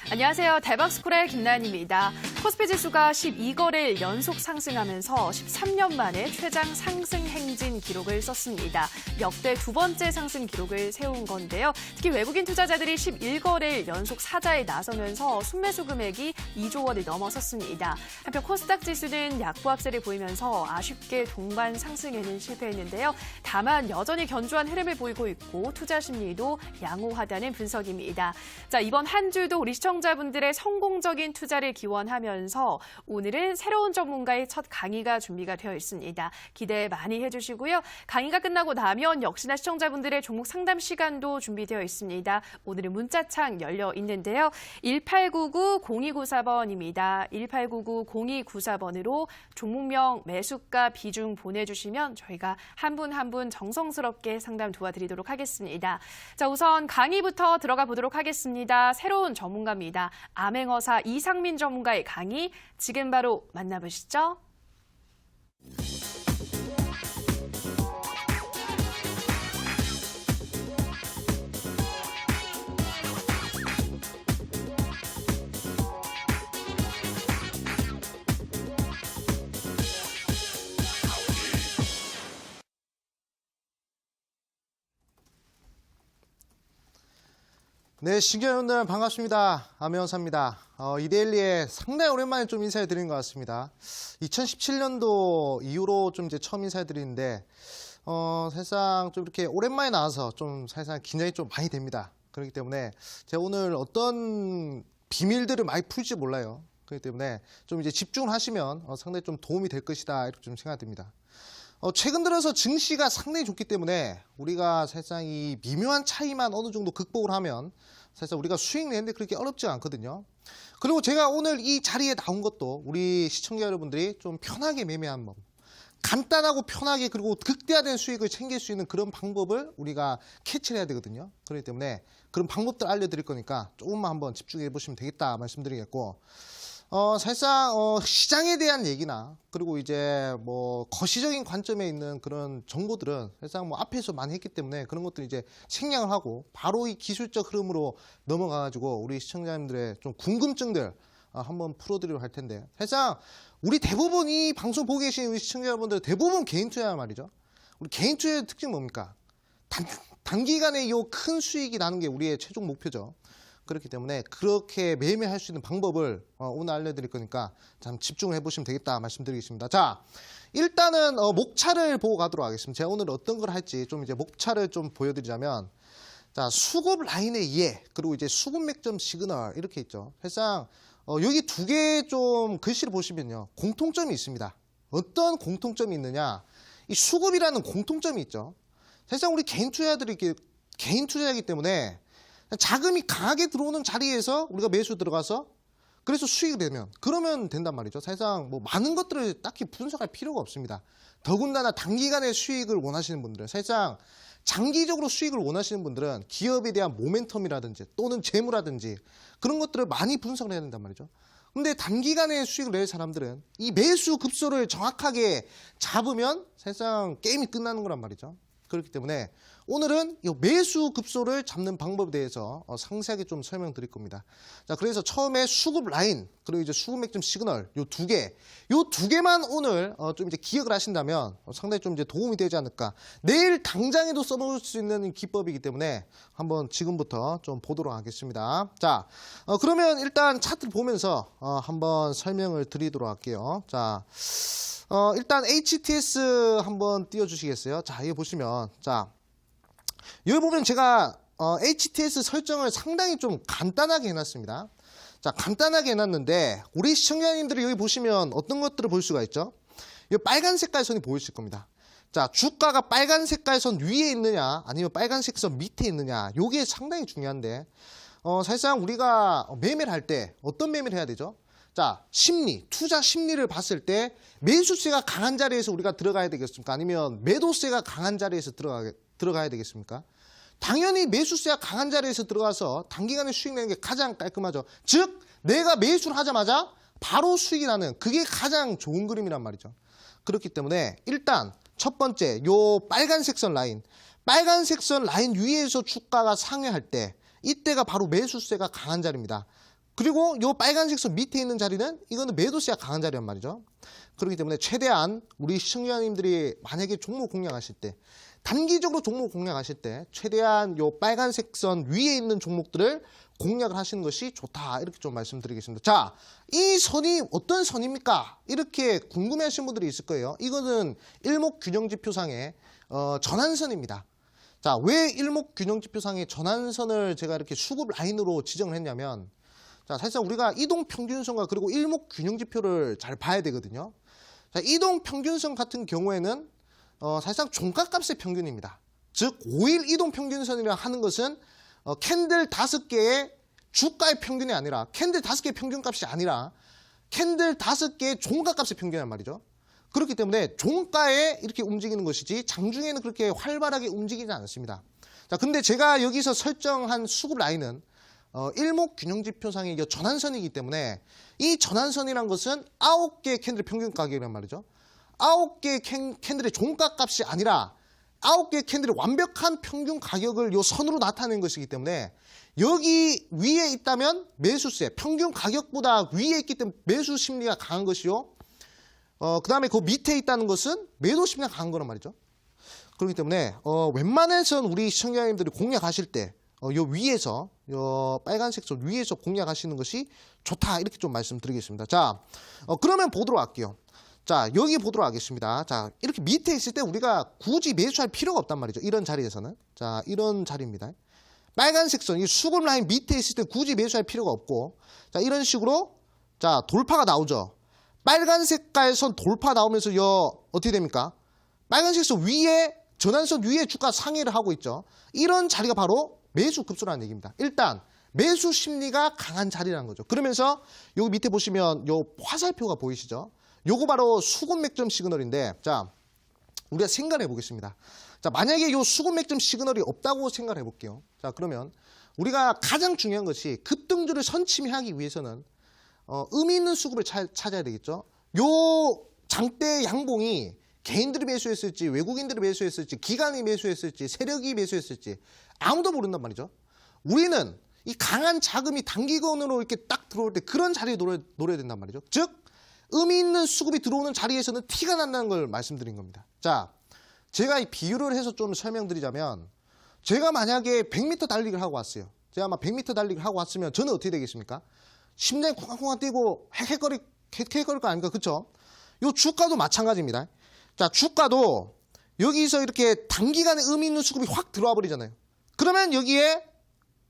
안녕하세요. 대박스쿨의 김나연입니다. 코스피 지수가 12거래일 연속 상승하면서 13년 만에 최장 상승 행진 기록을 썼습니다. 역대 두 번째 상승 기록을 세운 건데요. 특히 외국인 투자자들이 11거래일 연속 사자에 나서면서 순매수 금액이 2조 원을 넘어섰습니다. 한편 코스닥 지수는 약보합세를 보이면서 아쉽게 동반 상승에는 실패했는데요. 다만 여전히 견조한 흐름을 보이고 있고 투자 심리도 양호하다는 분석입니다. 자, 이번 한 주도 우리 시청자분들의 성공적인 투자를 기원하면서 오늘은 새로운 전문가의 첫 강의가 준비가 되어 있습니다. 기대 많이 해주시고요. 강의가 끝나고 나면 역시나 시청자분들의 종목 상담 시간도 준비되어 있습니다. 오늘은 문자창 열려 있는데요. 1899-0294번입니다. 1899-0294번으로 종목명, 매수가, 비중 보내주시면 저희가 한 분 한 분 정성스럽게 상담 도와드리도록 하겠습니다. 자, 우선 강의부터 들어가 보도록 하겠습니다. 새로운 전문가입니다. 암행어사 이상민 전문가의 강의 지금 바로 만나보시죠. 네, 시청자분들 반갑습니다. 암행어사입니다. 이데일리에 상당히 오랜만에 좀 인사해드리는 것 같습니다. 2017년도 이후로 좀 이제 처음 인사해드리는데, 사실상 좀 이렇게 오랜만에 나와서 좀 사실상 긴장이 좀 많이 됩니다. 그렇기 때문에 제가 오늘 어떤 비밀들을 많이 풀지 몰라요. 그렇기 때문에 좀 이제 집중을 하시면 상당히 좀 도움이 될 것이다. 이렇게 좀 생각됩니다. 최근 들어서 증시가 상당히 좋기 때문에 우리가 사실상 이 미묘한 차이만 어느 정도 극복을 하면 사실상 우리가 수익 내는데 그렇게 어렵지 않거든요. 그리고 제가 오늘 이 자리에 나온 것도 우리 시청자 여러분들이 좀 편하게 매매한 법, 간단하고 편하게 그리고 극대화된 수익을 챙길 수 있는 그런 방법을 우리가 캐치를 해야 되거든요. 그렇기 때문에 그런 방법들 알려드릴 거니까 조금만 한번 집중해 보시면 되겠다 말씀드리겠고, 사실상 시장에 대한 얘기나 그리고 이제 뭐 거시적인 관점에 있는 그런 정보들은 사실상 뭐 앞에서 많이 했기 때문에 그런 것들 이제 생략을 하고 바로 이 기술적 흐름으로 넘어가 가지고 우리 시청자님들의 좀 궁금증들 한번 풀어드리려고 할 텐데, 사실상 우리 대부분 이 방송 보고 계신 우리 시청자 여러분들 대부분 개인 투자란 말이죠. 우리 개인 투자의 특징 뭡니까? 단기간에 이 큰 수익이 나는 게 우리의 최종 목표죠. 그렇기 때문에 그렇게 매매할 수 있는 방법을 오늘 알려드릴 거니까 참 집중을 해보시면 되겠다 말씀드리겠습니다. 자, 일단은 목차를 보고 가도록 하겠습니다. 제가 오늘 어떤 걸 할지 좀 이제 목차를 좀 보여드리자면, 자, 수급 라인의 이해, 그리고 이제 수급 맥점 시그널 이렇게 있죠. 사실상 여기 두 개 좀 글씨를 보시면요, 공통점이 있습니다. 어떤 공통점이 있느냐? 이 수급이라는 공통점이 있죠. 사실상 우리 개인 투자자들이 개인 투자이기 때문에 자금이 강하게 들어오는 자리에서 우리가 매수 들어가서 그래서 수익이 되면 그러면 된단 말이죠. 사실상 뭐 많은 것들을 딱히 분석할 필요가 없습니다. 더군다나 단기간의 수익을 원하시는 분들은, 사실상 장기적으로 수익을 원하시는 분들은 기업에 대한 모멘텀이라든지 또는 재무라든지 그런 것들을 많이 분석을 해야 된단 말이죠. 근데 단기간에 수익을 낼 사람들은 이 매수 급소를 정확하게 잡으면 사실상 게임이 끝나는 거란 말이죠. 그렇기 때문에 오늘은 이 매수 급소를 잡는 방법에 대해서 상세하게 좀 설명드릴 겁니다. 자, 그래서 처음에 수급 라인, 그리고 이제 수급 맥점 시그널 요 두 개만 오늘 좀 이제 기억을 하신다면 상당히 좀 이제 도움이 되지 않을까. 내일 당장에도 써놓을 수 있는 기법이기 때문에 한번 지금부터 좀 보도록 하겠습니다. 자, 그러면 일단 차트를 보면서 한번 설명을 드리도록 할게요. 자, 일단 HTS 한번 띄워주시겠어요? 자, 여기 보시면, 자, 여기 보면 제가 HTS 설정을 상당히 좀 간단하게 해놨습니다. 자, 간단하게 해놨는데 우리 시청자님들이 여기 보시면 어떤 것들을 볼 수가 있죠? 이 빨간 색깔 선이 보이실 겁니다. 자, 주가가 빨간 색깔 선 위에 있느냐 아니면 빨간색 선 밑에 있느냐, 이게 상당히 중요한데, 사실상 우리가 매매를 할 때 어떤 매매를 해야 되죠? 자, 심리, 투자 심리를 봤을 때 매수세가 강한 자리에서 우리가 들어가야 되겠습니까? 아니면 매도세가 강한 자리에서 들어가야 되겠습니까? 당연히 매수세가 강한 자리에서 들어가서 단기간에 수익 내는 게 가장 깔끔하죠. 즉, 내가 매수를 하자마자 바로 수익이 나는, 그게 가장 좋은 그림이란 말이죠. 그렇기 때문에 일단 첫 번째 요 빨간색 선 라인 위에서 주가가 상회할 때 이때가 바로 매수세가 강한 자리입니다. 그리고 요 빨간색 선 밑에 있는 자리는 이거는 매도세가 강한 자리란 말이죠. 그렇기 때문에 최대한 우리 시청자님들이 만약에 종목 공략하실 때 단기적으로 종목 공략하실 때 최대한 요 빨간색 선 위에 있는 종목들을 공략을 하시는 것이 좋다. 이렇게 좀 말씀드리겠습니다. 자, 이 선이 어떤 선입니까? 이렇게 궁금해하시는 분들이 있을 거예요. 이거는 일목균형지표상의 전환선입니다. 자, 왜 일목균형지표상의 전환선을 제가 이렇게 수급 라인으로 지정을 했냐면, 자, 사실상 우리가 이동평균선과 그리고 일목균형지표를 잘 봐야 되거든요. 자, 이동평균선 같은 경우에는 사실상 종가값의 평균입니다. 즉 5일 이동평균선이라 하는 것은 캔들 5개의 주가의 평균이 아니라 캔들 5개의 평균값이 아니라 캔들 5개의 종가값의 평균이란 말이죠. 그렇기 때문에 종가에 이렇게 움직이는 것이지 장중에는 그렇게 활발하게 움직이지 않습니다. 자, 근데 제가 여기서 설정한 수급 라인은 일목균형지표상의 전환선이기 때문에 이 전환선이란 것은 9개의 캔들의 평균 가격이란 말이죠. 9개의 캔들의 종가값이 아니라 9개의 캔들의 완벽한 평균 가격을 요 선으로 나타낸 것이기 때문에 여기 위에 있다면 매수세, 평균 가격보다 위에 있기 때문에 매수 심리가 강한 것이요. 그 다음에 그 밑에 있다는 것은 매도 심리가 강한 거란 말이죠. 그렇기 때문에 웬만해서는 우리 시청자님들이 공략하실 때 요 위에서 요 빨간색 선 위에서 공략하시는 것이 좋다. 이렇게 좀 말씀드리겠습니다. 자, 그러면 보도록 할게요. 자, 여기 보도록 하겠습니다. 자, 이렇게 밑에 있을 때 우리가 굳이 매수할 필요가 없단 말이죠. 이런 자리에서는. 자, 이런 자리입니다. 빨간색 선, 이 수급 라인 밑에 있을 때 굳이 매수할 필요가 없고, 자, 이런 식으로, 자, 돌파가 나오죠. 빨간 색깔 선 돌파 나오면서 어떻게 됩니까? 빨간색 선 위에, 전환선 위에 주가 상회를 하고 있죠. 이런 자리가 바로 매수 급소라는 얘기입니다. 일단, 매수 심리가 강한 자리라는 거죠. 그러면서 여기 밑에 보시면 요 화살표가 보이시죠? 요거 바로 수급 맥점 시그널인데, 자, 우리가 생각해 보겠습니다. 자, 만약에 요 수급 맥점 시그널이 없다고 생각해 볼게요. 자, 그러면 우리가 가장 중요한 것이 급등주를 선침하기 위해서는 의미 있는 수급을 찾아야 되겠죠. 요 장대 양봉이 개인들이 매수했을지, 외국인들이 매수했을지, 기관이 매수했을지, 세력이 매수했을지 아무도 모른단 말이죠. 우리는 이 강한 자금이 단기간으로 이렇게 딱 들어올 때 그런 자리에 노려야 된단 말이죠. 즉, 의미 있는 수급이 들어오는 자리에서는 티가 난다는 걸 말씀드린 겁니다. 자, 제가 이 비유를 해서 좀 설명드리자면, 제가 만약에 100m 달리기를 하고 왔어요. 제가 막 100m 달리기를 하고 왔으면 저는 어떻게 되겠습니까? 심장이 쿵쾅쿵쾅 뛰고 헥헥거릴 거 아닙니까? 그쵸? 요 주가도 마찬가지입니다. 자, 주가도 여기서 이렇게 단기간에 의미 있는 수급이 확 들어와 버리잖아요. 그러면 여기에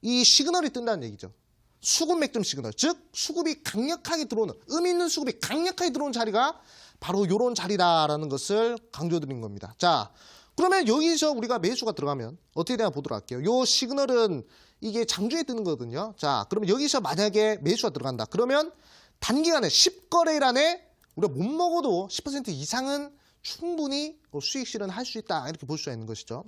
이 시그널이 뜬다는 얘기죠. 수급 맥점 시그널, 즉 수급이 강력하게 들어오는, 의미 있는 수급이 강력하게 들어오는 자리가 바로 이런 자리다라는 것을 강조드린 겁니다. 자, 그러면 여기서 우리가 매수가 들어가면 어떻게 되나 보도록 할게요. 요 시그널은 이게 장중에 뜨는 거거든요. 자, 그러면 여기서 만약에 매수가 들어간다. 그러면 단기간에 10거래일 안에 우리가 못 먹어도 10% 이상은 충분히 수익 실현할 수 있다. 이렇게 볼 수가 있는 것이죠.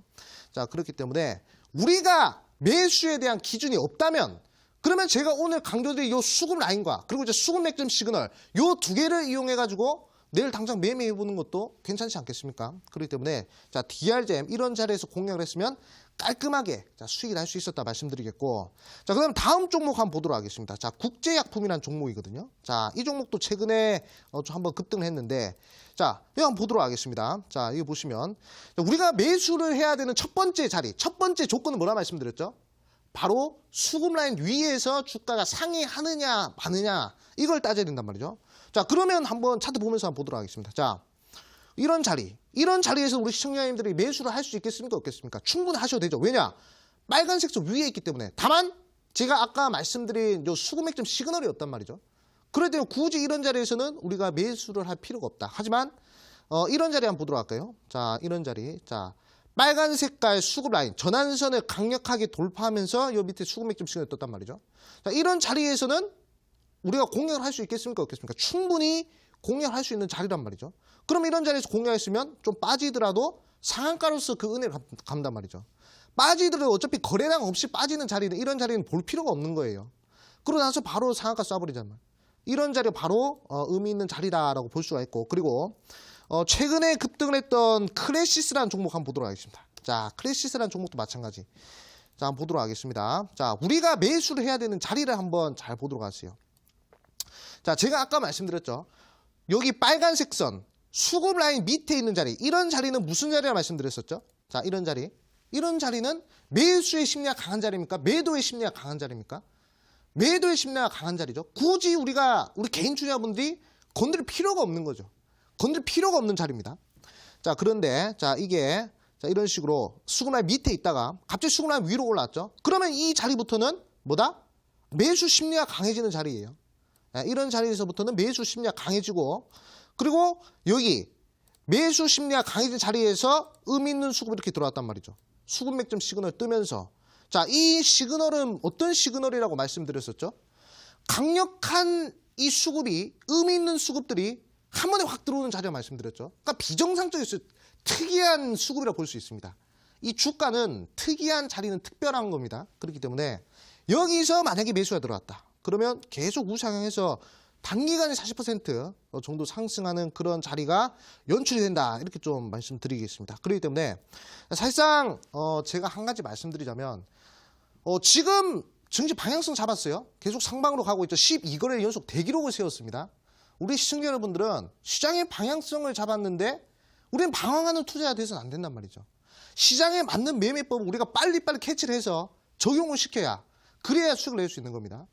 자, 그렇기 때문에 우리가 매수에 대한 기준이 없다면, 그러면 제가 오늘 강조드린 이 수급 라인과 그리고 이제 수급 맥점 시그널 이 두 개를 이용해 가지고 내일 당장 매매해 보는 것도 괜찮지 않겠습니까? 그렇기 때문에 자, DRGM 이런 자리에서 공략을 했으면 깔끔하게 수익이 날 수 있었다 말씀드리겠고, 자, 그다음 다음 종목 한번 보도록 하겠습니다. 자, 국제약품이라는 종목이거든요. 자, 이 종목도 최근에 좀 한번 급등을 했는데, 자, 이거 한번 보도록 하겠습니다. 자, 이거 보시면 우리가 매수를 해야 되는 첫 번째 자리, 첫 번째 조건은 뭐라 말씀드렸죠? 바로 수급 라인 위에서 주가가 상회하느냐 마느냐 이걸 따져야 된단 말이죠. 자, 그러면 한번 차트 보면서 한번 보도록 하겠습니다. 자, 이런 자리에서 우리 시청자님들이 매수를 할 수 있겠습니까? 없겠습니까? 충분히 하셔도 되죠. 왜냐? 빨간색 선 위에 있기 때문에. 다만 제가 아까 말씀드린 요 수급 맥점 시그널이 없단 말이죠. 그럴 때는 굳이 이런 자리에서는 우리가 매수를 할 필요가 없다. 하지만 이런 자리 한번 보도록 할까요? 자, 이런 자리. 자, 빨간 색깔 수급 라인, 전환선을 강력하게 돌파하면서 요 밑에 수급 맥점 시그널이 떴단 말이죠. 자, 이런 자리에서는 우리가 공략을 할 수 있겠습니까? 없겠습니까? 충분히 공략할 수 있는 자리란 말이죠. 그럼 이런 자리에서 공략했으면 좀 빠지더라도 상한가로서 그 은혜를 갚는단 말이죠. 빠지더라도 어차피 거래량 없이 빠지는 자리는 이런 자리는 볼 필요가 없는 거예요. 그러고 나서 바로 상한가 쏴버리잖아요. 이런 자리가 바로 의미 있는 자리다라고 볼 수가 있고, 그리고 최근에 급등을 했던 크레시스라는 종목 한번 보도록 하겠습니다. 자, 크레시스라는 종목도 마찬가지. 자, 한번 보도록 하겠습니다. 자, 우리가 매수를 해야 되는 자리를 한번 잘 보도록 하세요. 자, 제가 아까 말씀드렸죠. 여기 빨간색 선, 수급 라인 밑에 있는 자리, 이런 자리는 무슨 자리라 말씀드렸었죠? 자, 이런 자리. 이런 자리는 매수의 심리가 강한 자리입니까? 매도의 심리가 강한 자리입니까? 매도의 심리가 강한 자리죠. 굳이 우리 개인 투자자분들이 건드릴 필요가 없는 거죠. 건드릴 필요가 없는 자리입니다. 자, 그런데, 자, 이게, 자, 이런 식으로 수급라인 밑에 있다가 갑자기 수급라인 위로 올라왔죠. 그러면 이 자리부터는 뭐다? 매수 심리가 강해지는 자리예요. 이런 자리에서부터는 매수 심리가 강해지고, 그리고 여기 매수 심리가 강해진 자리에서 의미 있는 수급이 이렇게 들어왔단 말이죠. 수급 맥점 시그널 뜨면서, 자, 이 시그널은 어떤 시그널이라고 말씀드렸었죠? 강력한 이 수급이, 의미 있는 수급들이 한 번에 확 들어오는 자리라 말씀드렸죠. 그러니까 비정상적인 특이한 수급이라고 볼 수 있습니다. 이 주가는 특이한 자리는 특별한 겁니다. 그렇기 때문에 여기서 만약에 매수가 들어왔다. 그러면 계속 우상향해서 단기간에 40% 정도 상승하는 그런 자리가 연출이 된다. 이렇게 좀 말씀드리겠습니다. 그렇기 때문에 사실상 제가 한 가지 말씀드리자면 지금 증시 방향성 잡았어요. 계속 상방으로 가고 있죠. 12거래 연속 대기록을 세웠습니다. 우리 시청자 여러분들은 시장의 방향성을 잡았는데 우리는 방황하는 투자가 돼서는 안 된단 말이죠. 시장에 맞는 매매법을 우리가 빨리빨리 캐치를 해서 적용을 시켜야, 그래야 수익을 낼 수 있는 겁니다.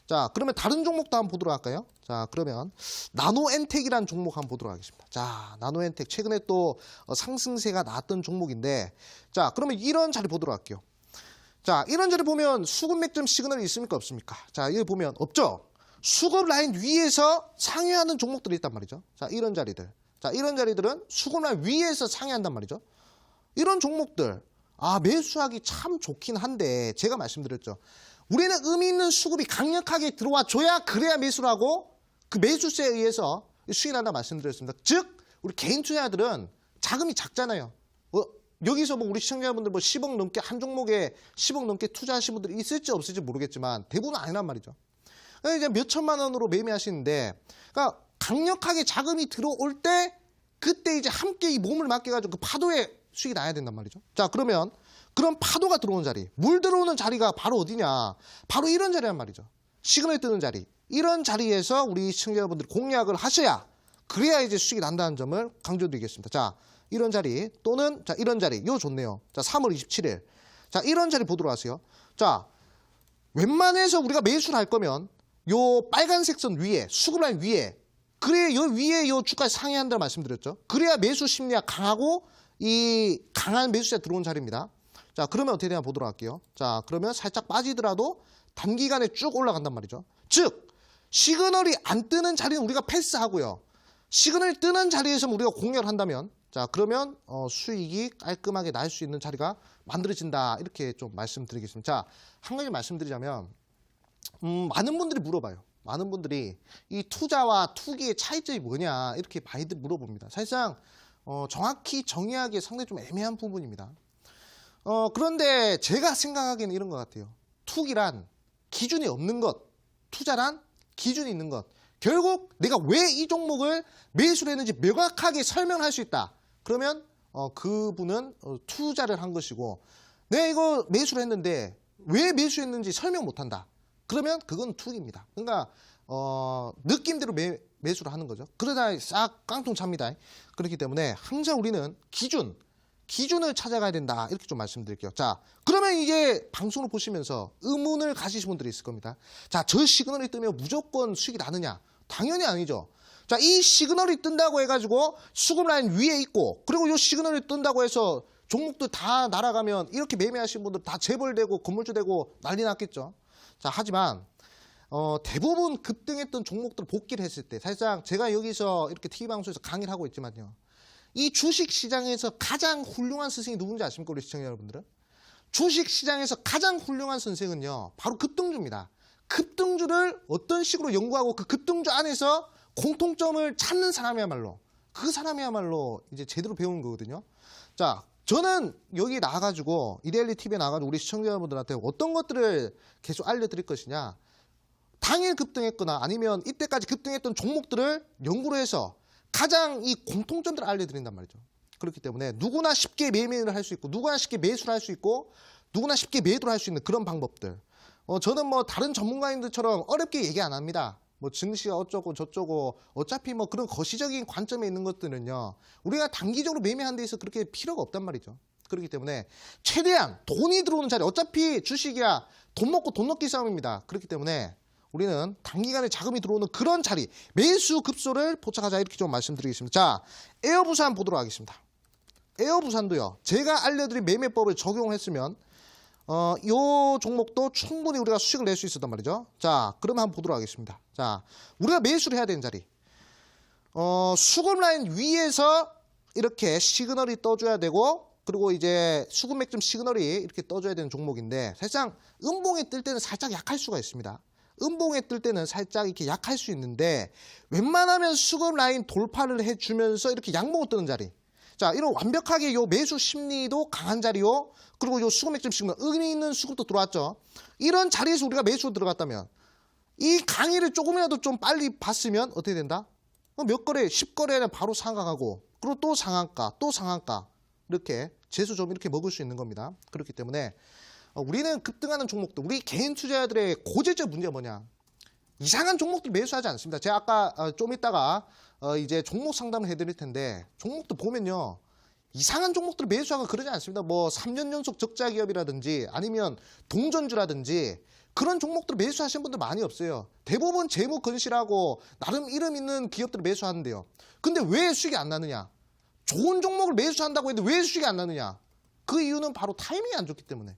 자, 그러면 다른 종목도 한번 보도록 할까요? 자, 그러면 나노엔텍이라는 종목 한번 보도록 하겠습니다. 자, 나노엔텍 최근에 또 상승세가 나왔던 종목인데, 자, 그러면 이런 자리 보도록 할게요. 자, 이런 자리 보면 수급 맥점 시그널이 있습니까? 없습니까? 자, 여기 보면 없죠? 수급 라인 위에서 상회하는 종목들이 있단 말이죠. 자, 이런 자리들. 자, 이런 자리들은 수급 라인 위에서 상회한단 말이죠. 이런 종목들, 매수하기 참 좋긴 한데, 제가 말씀드렸죠. 우리는 의미 있는 수급이 강력하게 들어와 줘야, 그래야 매수를 하고 그 매수세에 의해서 수익이 난다 말씀드렸습니다. 즉, 우리 개인 투자자들은 자금이 작잖아요. 여기서 뭐 우리 시청자분들 뭐 10억 넘게, 한 종목에 10억 넘게 투자하신 분들이 있을지 없을지 모르겠지만 대부분 아니란 말이죠. 이제 몇 천만 원으로 매매하시는데, 그러니까 강력하게 자금이 들어올 때 그때 이제 함께 이 몸을 맡겨가지고 그 파도에 수익이 나야 된단 말이죠. 자, 그러면 그런 파도가 들어오는 자리, 물 들어오는 자리가 바로 어디냐? 바로 이런 자리란 말이죠. 시그널 뜨는 자리. 이런 자리에서 우리 시청자분들이 공략을 하셔야, 그래야 이제 수익이 난다는 점을 강조드리겠습니다. 자, 이런 자리 또는 자, 이런 자리. 이거 좋네요. 자, 3월 27일. 자, 이런 자리 보도록 하세요. 자, 웬만해서 우리가 매수를 할 거면 요 빨간색 선 위에, 수급 라인 위에, 그래야 요 위에 요 주가 상회한다는 말씀드렸죠. 그래야 매수 심리가 강하고 이 강한 매수세 들어온 자리입니다. 자, 그러면 어떻게 되나 보도록 할게요. 자, 그러면 살짝 빠지더라도 단기간에 쭉 올라간단 말이죠. 즉, 시그널이 안 뜨는 자리는 우리가 패스하고요. 시그널이 뜨는 자리에서 우리가 공략을 한다면, 자, 그러면 수익이 깔끔하게 날 수 있는 자리가 만들어진다. 이렇게 좀 말씀드리겠습니다. 자, 한 가지 말씀드리자면, 많은 분들이 물어봐요. 많은 분들이 이 투자와 투기의 차이점이 뭐냐, 이렇게 많이들 물어봅니다. 사실상 정확히 정의하기 상당히 좀 애매한 부분입니다. 그런데 제가 생각하기에는 이런 것 같아요. 투기란 기준이 없는 것, 투자란 기준이 있는 것. 결국 내가 왜 이 종목을 매수를 했는지 명확하게 설명할 수 있다. 그러면 그분은 투자를 한 것이고, 내가 이거 매수를 했는데 왜 매수했는지 설명 못한다. 그러면 그건 투기입니다. 그러니까 느낌대로 매수를 하는 거죠. 그러다 싹 깡통 찹니다. 그렇기 때문에 항상 우리는 기준을 찾아가야 된다. 이렇게 좀 말씀드릴게요. 자, 그러면 이제 방송을 보시면서 의문을 가지신 분들이 있을 겁니다. 자, 저 시그널이 뜨면 무조건 수익이 나느냐? 당연히 아니죠. 자, 이 시그널이 뜬다고 해가지고 수급 라인 위에 있고, 그리고 이 시그널이 뜬다고 해서 종목들 다 날아가면 이렇게 매매하신 분들 다 재벌되고 건물주 되고 난리 났겠죠. 자, 하지만 대부분 급등했던 종목들 복귀를 했을 때, 사실상 제가 여기서 이렇게 TV방송에서 강의를 하고 있지만요, 이 주식시장에서 가장 훌륭한 선생이 누군지 아십니까, 우리 시청자 여러분들은? 주식시장에서 가장 훌륭한 선생은요, 바로 급등주입니다. 급등주를 어떤 식으로 연구하고 그 급등주 안에서 공통점을 찾는 사람이야말로, 그 사람이야말로 이제 제대로 배우는 거거든요. 자, 저는 여기 나와가지고 이데일리 TV에 나와가지고 우리 시청자 여러분들한테 어떤 것들을 계속 알려드릴 것이냐, 당일 급등했거나 아니면 이때까지 급등했던 종목들을 연구를 해서 가장 이 공통점들을 알려드린단 말이죠. 그렇기 때문에 누구나 쉽게 매매를 할 수 있고, 누구나 쉽게 매수를 할 수 있고, 누구나 쉽게 매도를 할 수 있는 그런 방법들. 저는 뭐 다른 전문가님들처럼 어렵게 얘기 안 합니다. 뭐 증시가 어쩌고 저쩌고 어차피 뭐 그런 거시적인 관점에 있는 것들은요. 우리가 단기적으로 매매하는 데 있어서 그렇게 필요가 없단 말이죠. 그렇기 때문에 최대한 돈이 들어오는 자리, 어차피 주식이야 돈 먹고 돈 넣기 싸움입니다. 그렇기 때문에 우리는 단기간에 자금이 들어오는 그런 자리, 매수 급소를 포착하자 이렇게 좀 말씀드리겠습니다. 자, 에어부산 보도록 하겠습니다. 에어부산도요. 제가 알려드린 매매법을 적용했으면 요 종목도 충분히 우리가 수익을 낼 수 있었단 말이죠. 자, 그러면 한번 보도록 하겠습니다. 자, 우리가 매수를 해야 되는 자리. 수급 라인 위에서 이렇게 시그널이 떠줘야 되고, 그리고 이제 수급 맥점 시그널이 이렇게 떠줘야 되는 종목인데, 사실상 음봉에 뜰 때는 살짝 약할 수가 있습니다. 음봉에 뜰 때는 살짝 이렇게 약할 수 있는데, 웬만하면 수급 라인 돌파를 해주면서 이렇게 양봉을 뜨는 자리. 자, 이런 완벽하게 요 매수 심리도 강한 자리요. 그리고 요 수급 맥점 시그널, 의미 있는 수급도 들어왔죠. 이런 자리에서 우리가 매수 들어갔다면, 이 강의를 조금이라도 좀 빨리 봤으면 어떻게 된다? 몇 거래, 10거래는 바로 상각하고, 그리고 또 상한가, 또 상한가. 이렇게 재수 좀 이렇게 먹을 수 있는 겁니다. 그렇기 때문에 우리는 급등하는 종목들, 우리 개인 투자자들의 고질적 문제가 뭐냐? 이상한 종목들 매수하지 않습니다. 제가 아까 좀 이따가 이제 종목 상담을 해드릴 텐데 종목도 보면요. 이상한 종목들 매수하고 그러지 않습니다. 뭐 3년 연속 적자 기업이라든지 아니면 동전주라든지 그런 종목들 매수하시는 분들 많이 없어요. 대부분 재무 건실하고 나름 이름 있는 기업들을 매수하는데요. 근데 왜 수익이 안 나느냐? 좋은 종목을 매수한다고 해도 왜 수익이 안 나느냐? 그 이유는 바로 타이밍이 안 좋기 때문에.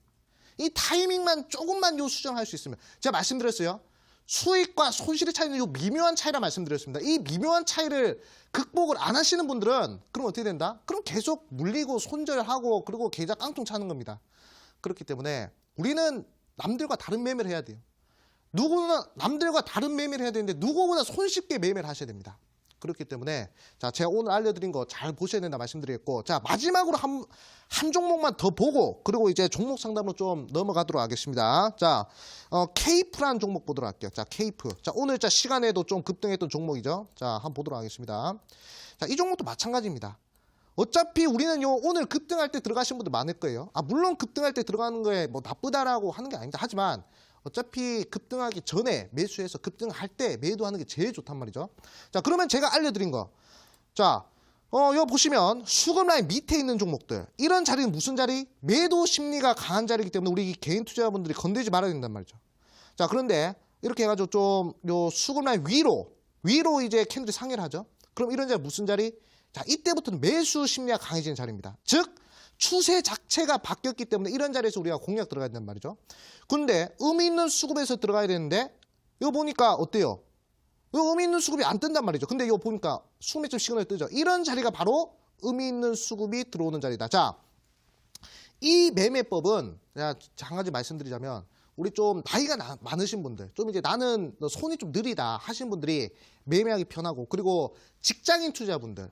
이 타이밍만 조금만 요 수정할 수 있으면. 제가 말씀드렸어요. 수익과 손실의 차이는 요 미묘한 차이라 말씀드렸습니다. 이 미묘한 차이를 극복을 안 하시는 분들은 그럼 어떻게 된다? 그럼 계속 물리고 손절하고 그리고 계좌 깡통 차는 겁니다. 그렇기 때문에 우리는 남들과 다른 매매를 해야 돼요. 누구나 남들과 다른 매매를 해야 되는데 누구보다 손쉽게 매매를 하셔야 됩니다. 그렇기 때문에 자, 제가 오늘 알려드린 거 잘 보셔야 된다 말씀드리겠고, 자, 마지막으로 한 종목만 더 보고 그리고 이제 종목 상담으로 좀 넘어가도록 하겠습니다. 자, 케이프라는 종목 보도록 할게요. 자, 케이프. 자, 오늘 자 시간에도 좀 급등했던 종목이죠. 자, 한번 보도록 하겠습니다. 자, 이 종목도 마찬가지입니다. 어차피 우리는 요 오늘 급등할 때 들어가신 분들 많을 거예요. 물론 급등할 때 들어가는 거에 뭐 나쁘다라고 하는 게 아닙니다. 하지만 어차피 급등하기 전에 매수해서 급등할 때 매도하는 게 제일 좋단 말이죠. 자, 그러면 제가 알려드린 거. 자, 여기 보시면 수급 라인 밑에 있는 종목들. 이런 자리는 무슨 자리? 매도 심리가 강한 자리이기 때문에 우리 개인 투자자분들이 건들지 말아야 된단 말이죠. 자, 그런데 이렇게 해가지고 좀 요 수급 라인 위로 이제 캔들이 상회를 하죠. 그럼 이런 자리 무슨 자리? 자, 이때부터는 매수 심리가 강해지는 자리입니다. 즉, 추세 자체가 바뀌었기 때문에 이런 자리에서 우리가 공략 들어가야 된단 말이죠. 근데 의미 있는 수급에서 들어가야 되는데 이거 보니까 어때요? 이거 의미 있는 수급이 안 뜬단 말이죠. 근데 이거 보니까 수급 맥점 시그널이 뜨죠. 이런 자리가 바로 의미 있는 수급이 들어오는 자리다. 자, 이 매매법은 제가 한 가지 말씀드리자면 우리 좀 나이가 많으신 분들, 좀 이제 나는 손이 좀 느리다 하신 분들이 매매하기 편하고, 그리고 직장인 투자분들,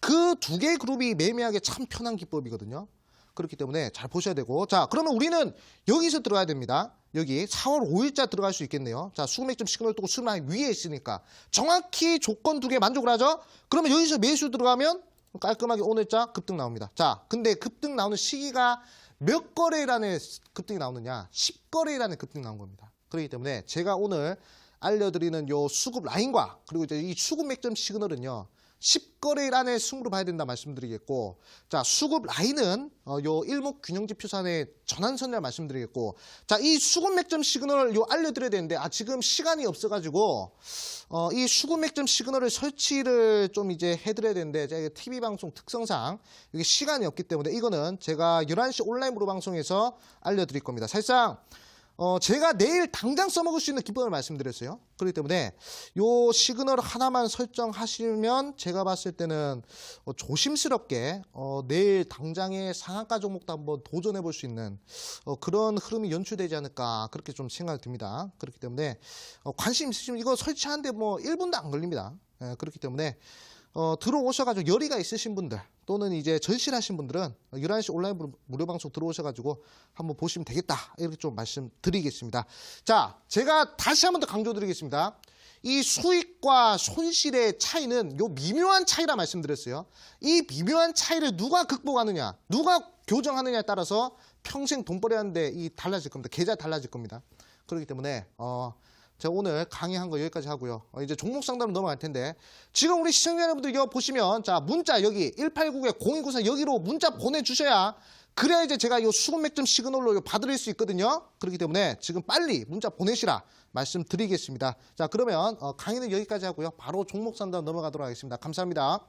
그 두 개의 그룹이 매매하기 참 편한 기법이거든요. 그렇기 때문에 잘 보셔야 되고, 자, 그러면 우리는 여기서 들어가야 됩니다. 여기 4월 5일자 들어갈 수 있겠네요. 자, 수급 맥점 시그널 뜨고 수급 라인 위에 있으니까 정확히 조건 두 개 만족을 하죠. 그러면 여기서 매수 들어가면 깔끔하게 오늘자 급등 나옵니다. 자, 근데 급등 나오는 시기가 몇 거래일 안에 급등이 나오느냐? 10거래일 안에 급등 나온 겁니다. 그렇기 때문에 제가 오늘 알려드리는 요 수급 라인과 그리고 이제 이 수급 맥점 시그널은요, 10거래일 안에 승부를 봐야 된다 말씀드리겠고, 자, 수급 라인은 요 일목균형지표선의 전환선이라 말씀드리겠고, 자, 이 수급 맥점 시그널을 요 알려드려야 되는데 지금 시간이 없어가지고 이 수급 맥점 시그널을 설치를 좀 이제 해드려야 되는데 제가 TV 방송 특성상 이게 시간이 없기 때문에 이거는 제가 11시 온라인 무료 방송에서 알려드릴 겁니다. 사실상 제가 내일 당장 써먹을 수 있는 기법을 말씀드렸어요. 그렇기 때문에 요 시그널 하나만 설정하시면 제가 봤을 때는 조심스럽게 내일 당장의 상한가 종목도 한번 도전해 볼 수 있는 그런 흐름이 연출되지 않을까 그렇게 좀 생각이 듭니다. 그렇기 때문에 관심 있으시면 이거 설치하는데 뭐 1분도 안 걸립니다. 그렇기 때문에 들어오셔가지고 열의가 있으신 분들 또는 이제 절실하신 분들은 11시 온라인 무료 방송 들어오셔가지고 한번 보시면 되겠다 이렇게 좀 말씀드리겠습니다. 자, 제가 다시 한번 더 강조드리겠습니다. 이 수익과 손실의 차이는 요 미묘한 차이라 말씀드렸어요. 이 미묘한 차이를 누가 극복하느냐, 누가 교정하느냐에 따라서 평생 돈벌이 하는데 이 달라질 겁니다. 계좌 달라질 겁니다. 그렇기 때문에 제가 오늘 강의한 거 여기까지 하고요. 이제 종목 상담으로 넘어갈 텐데 지금 우리 시청자 여러분들 이거 보시면 자 문자 여기 189-0294 여기로 문자 보내주셔야 그래야 이제 제가 이 수급 맥점 시그널로 받을 수 있거든요. 그렇기 때문에 지금 빨리 문자 보내시라 말씀드리겠습니다. 자 그러면 강의는 여기까지 하고요. 바로 종목 상담 넘어가도록 하겠습니다. 감사합니다.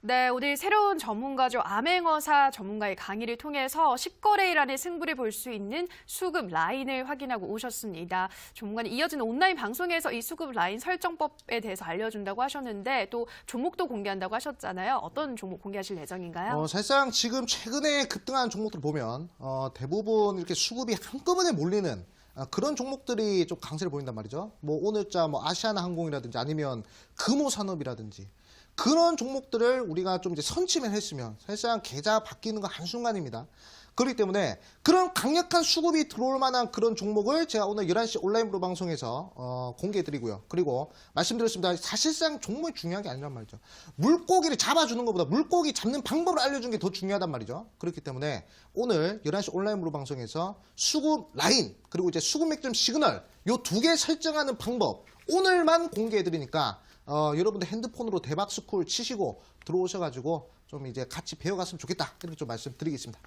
네, 오늘 새로운 전문가죠. 암행어사 전문가의 강의를 통해서 10거래일 승부를 볼 수 있는 수급 라인을 확인하고 오셨습니다. 전문가는 이어지는 온라인 방송에서 이 수급 라인 설정법에 대해서 알려준다고 하셨는데 또 종목도 공개한다고 하셨잖아요. 어떤 종목 공개하실 예정인가요? 사실상 지금 최근에 급등한 종목들 보면 대부분 이렇게 수급이 한꺼번에 몰리는 그런 종목들이 좀 강세를 보인단 말이죠. 뭐 오늘자 뭐 아시아나항공이라든지 아니면 금호산업이라든지 그런 종목들을 우리가 좀 이제 선침을 했으면 사실상 계좌 바뀌는 거 한순간입니다. 그렇기 때문에 그런 강력한 수급이 들어올 만한 그런 종목을 제가 오늘 11시 온라인 프로 방송에서 공개해드리고요. 그리고 말씀드렸습니다. 사실상 종목이 중요한 게 아니란 말이죠. 물고기를 잡아주는 것보다 물고기 잡는 방법을 알려주는 게 더 중요하단 말이죠. 그렇기 때문에 오늘 11시 온라인 프로 방송에서 수급 라인 그리고 이제 수급 맥점 시그널 요 두 개 설정하는 방법 오늘만 공개해드리니까 여러분들 핸드폰으로 대박스쿨 치시고 들어오셔가지고 좀 이제 같이 배워갔으면 좋겠다. 이렇게 좀 말씀드리겠습니다.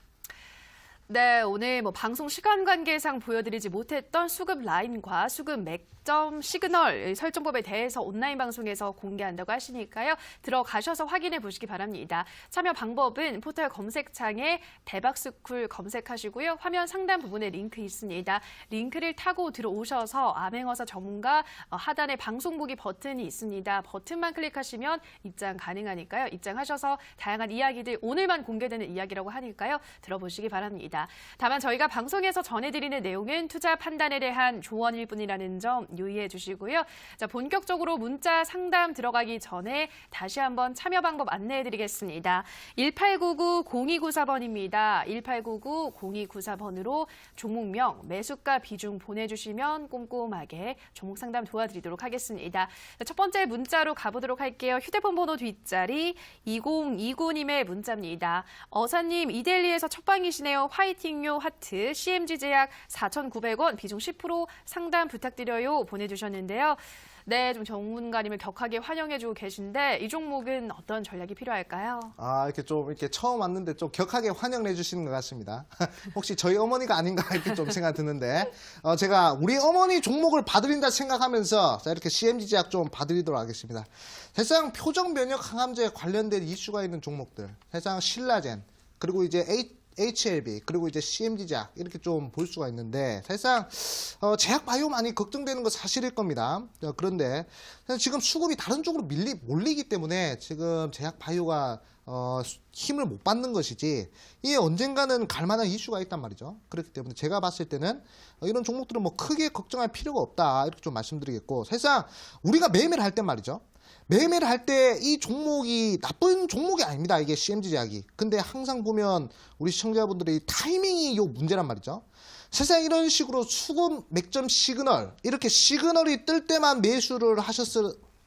네, 오늘 방송 시간 관계상 보여드리지 못했던 수급 라인과 수급 맥점 시그널 설정법에 대해서 온라인 방송에서 공개한다고 하시니까요. 들어가셔서 확인해 보시기 바랍니다. 참여 방법은 포털 검색창에 대박스쿨 검색하시고요. 화면 상단 부분에 링크 있습니다. 링크를 타고 들어오셔서 암행어사 전문가 하단에 방송 보기 버튼이 있습니다. 버튼만 클릭하시면 입장 가능하니까요. 입장하셔서 다양한 이야기들 오늘만 공개되는 이야기라고 하니까요. 들어보시기 바랍니다. 다만 저희가 방송에서 전해드리는 내용은 투자 판단에 대한 조언일 뿐이라는 점 유의해 주시고요. 자, 본격적으로 문자 상담 들어가기 전에 다시 한번 참여 방법 안내해 드리겠습니다. 1899-0294번입니다. 1899-0294번으로 종목명, 매수가 비중 보내주시면 꼼꼼하게 종목 상담 도와드리도록 하겠습니다. 자, 첫 번째 문자로 가보도록 할게요. 휴대폰 번호 뒷자리 2029님의 문자입니다. 어사님, 이데일리에서 첫방이시네요. 화이팅요 하트, CMG제약 4,900원, 비중 10% 상담 부탁드려요 보내주셨는데요. 네, 좀 전문가님을 격하게 환영해주고 계신데 이 종목은 어떤 전략이 필요할까요? 이렇게 좀 이렇게 처음 왔는데 좀 격하게 환영해 주시는 것 같습니다. 혹시 저희 어머니가 아닌가 이렇게 좀 생각 드는데 제가 우리 어머니 종목을 봐드린다 생각하면서 자, 이렇게 CMG제약 좀 봐드리도록 하겠습니다. 사실상 표적 면역 항암제에 관련된 이슈가 있는 종목들, 사실상 신라젠 그리고 이제 HLB 그리고 이제 CMG제약 이렇게 좀 볼 수가 있는데 사실상 제약 바이오 많이 걱정되는 건 사실일 겁니다. 그런데 지금 수급이 다른 쪽으로 몰리기 때문에 지금 제약 바이오가 힘을 못 받는 것이지 이게 언젠가는 갈 만한 이슈가 있단 말이죠. 그렇기 때문에 제가 봤을 때는 이런 종목들은 뭐 크게 걱정할 필요가 없다 이렇게 좀 말씀드리겠고 사실상 우리가 매매를 할 때 말이죠. 매매를 할 때 이 종목이 나쁜 종목이 아닙니다. 이게 CMG제약이. 근데 항상 보면 우리 시청자분들의 타이밍이 요 문제란 말이죠. 세상 이런 식으로 수급 맥점 시그널 이렇게 시그널이 뜰 때만 매수를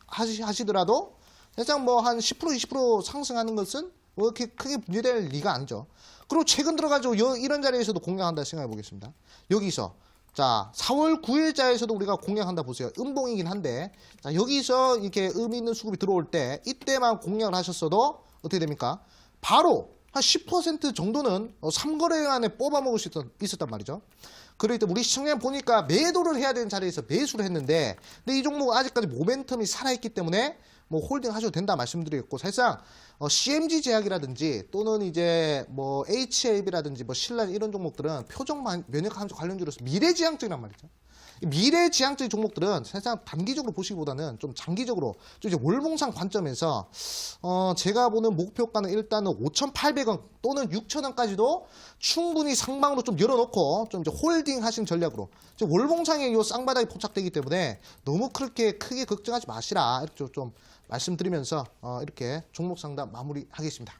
하시더라도 세상 뭐 한 10% 20% 상승하는 것은 뭐 이렇게 크게 문제될 리가 아니죠. 그리고 최근 들어가지고 이런 자리에서도 공략한다 생각해 보겠습니다. 여기서 자, 4월 9일자에서도 우리가 공략한다 보세요. 음봉이긴 한데 자, 여기서 이렇게 의미 있는 수급이 들어올 때 이때만 공략을 하셨어도 어떻게 됩니까? 바로 한 10% 정도는 3거래 안에 뽑아먹을 수 있었단 말이죠. 그렇기 때문에 우리 시청자 보니까 매도를 해야 되는 자리에서 매수를 했는데 근데 이 종목은 아직까지 모멘텀이 살아있기 때문에 뭐 홀딩 하셔도 된다 말씀드리겠고 사실상 CMG 제약이라든지 또는 이제 뭐 HLB라든지 뭐 신라 이런 종목들은 표적 면역 항암제 관련주로서 미래지향적이란 말이죠. 미래지향적인 종목들은 사실상 단기적으로 보시기보다는 좀 장기적으로 좀 이제 월봉상 관점에서 제가 보는 목표가는 일단은 5,800원 또는 6,000원까지도 충분히 상방으로 좀 열어놓고 좀 이제 홀딩 하신 전략으로 월봉상에 요 쌍바닥이 포착되기 때문에 너무 그렇게 크게 걱정하지 마시라 이렇게 좀 말씀드리면서 이렇게 종목 상담 마무리하겠습니다.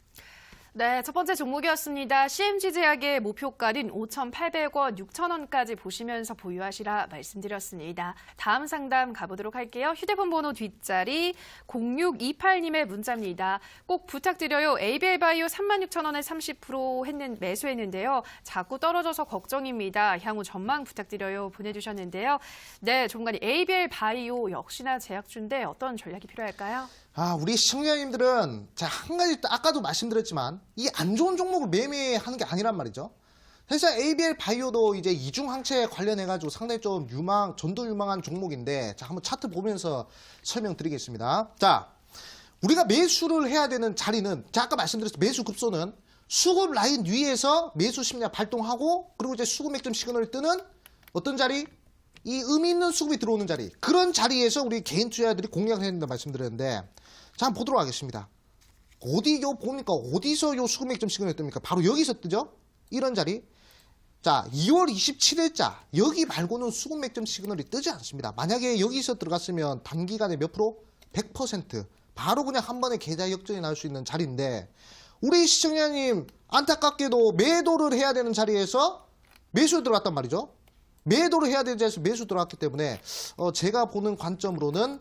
네, 첫 번째 종목이었습니다. CMG제약의 목표가는 5,800원, 6,000원까지 보시면서 보유하시라 말씀드렸습니다. 다음 상담 가보도록 할게요. 휴대폰 번호 뒷자리 0628님의 문자입니다. 꼭 부탁드려요. ABL바이오 36,000원에 30% 매수했는데요. 자꾸 떨어져서 걱정입니다. 향후 전망 부탁드려요. 보내주셨는데요. 네, 종간이 ABL바이오 역시나 제약주인데 어떤 전략이 필요할까요? 우리 시청자님들은 한 가지 아까도 말씀드렸지만 이 안 좋은 종목을 매매하는 게 아니란 말이죠. 사실 ABL 바이오도 이제 이중항체 관련해가지고 상당히 좀 전도 유망한 종목인데 한번 차트 보면서 설명드리겠습니다. 자, 우리가 매수를 해야 되는 자리는 아까 말씀드렸듯이 매수 급소는 수급 라인 위에서 매수 심리가 발동하고 그리고 이제 수급 맥점 시그널을 뜨는 어떤 자리? 이 의미 있는 수급이 들어오는 자리. 그런 자리에서 우리 개인 투자자들이 공략을 해야 된다 말씀드렸는데 자, 한번 보도록 하겠습니다. 봅니까? 어디서 요 수급 맥점 시그널이 뜹니까? 바로 여기서 뜨죠? 이런 자리. 자, 2월 27일자 여기 말고는 수급 맥점 시그널이 뜨지 않습니다. 만약에 여기서 들어갔으면 단기간에 몇 프로? 100%. 바로 그냥 한 번에 계좌 역전이 날 수 있는 자리인데 우리 시청자님 안타깝게도 매도를 해야 되는 자리에서 매수 들어갔단 말이죠. 매도를 해야 되는 자리에서 매수 들어갔기 때문에 제가 보는 관점으로는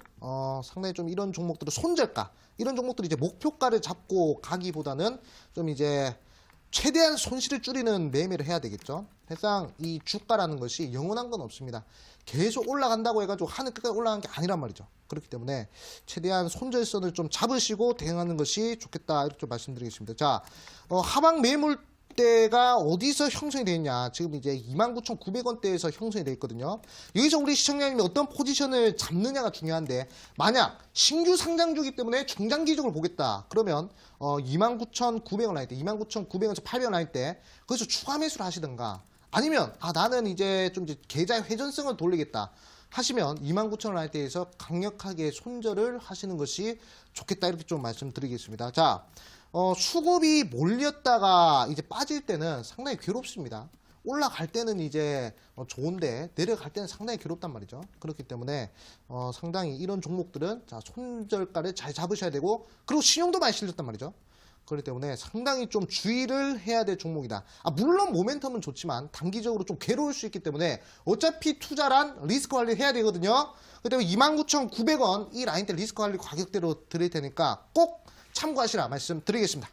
상당히 좀 이런 종목들은 손절가 이런 종목들이 이제 목표가를 잡고 가기보다는 좀 이제 최대한 손실을 줄이는 매매를 해야 되겠죠. 사실상 이 주가라는 것이 영원한 건 없습니다. 계속 올라간다고 해가지고 하늘 끝까지 올라간 게 아니란 말이죠. 그렇기 때문에 최대한 손절선을 좀 잡으시고 대응하는 것이 좋겠다 이렇게 좀 말씀드리겠습니다. 자, 하방 매물대가 어디서 형성이 되어 있냐. 지금 이제 29,900원대에서 형성이 되어 있거든요. 여기서 우리 시청자님이 어떤 포지션을 잡느냐가 중요한데 만약 신규 상장주기 때문에 중장기적으로 보겠다. 그러면 29,900원 라인 때 29,900원에서 800원 라인 때 거기서 추가 매수를 하시든가 아니면 나는 이제 좀 계좌 회전성을 돌리겠다 하시면 29,000원 라인 때에서 강력하게 손절을 하시는 것이 좋겠다 이렇게 좀 말씀드리겠습니다. 자, 수급이 몰렸다가 이제 빠질 때는 상당히 괴롭습니다. 올라갈 때는 이제 좋은데 내려갈 때는 상당히 괴롭단 말이죠. 그렇기 때문에 상당히 이런 종목들은 손절가를 잘 잡으셔야 되고 그리고 신용도 많이 실렸단 말이죠. 그렇기 때문에 상당히 좀 주의를 해야 될 종목이다. 물론 모멘텀은 좋지만 단기적으로 좀 괴로울 수 있기 때문에 어차피 투자란 리스크 관리를 해야 되거든요. 그렇기 때문에 29,900원 이 라인대 리스크 관리 가격대로 드릴 테니까 꼭 참고하시라 말씀드리겠습니다.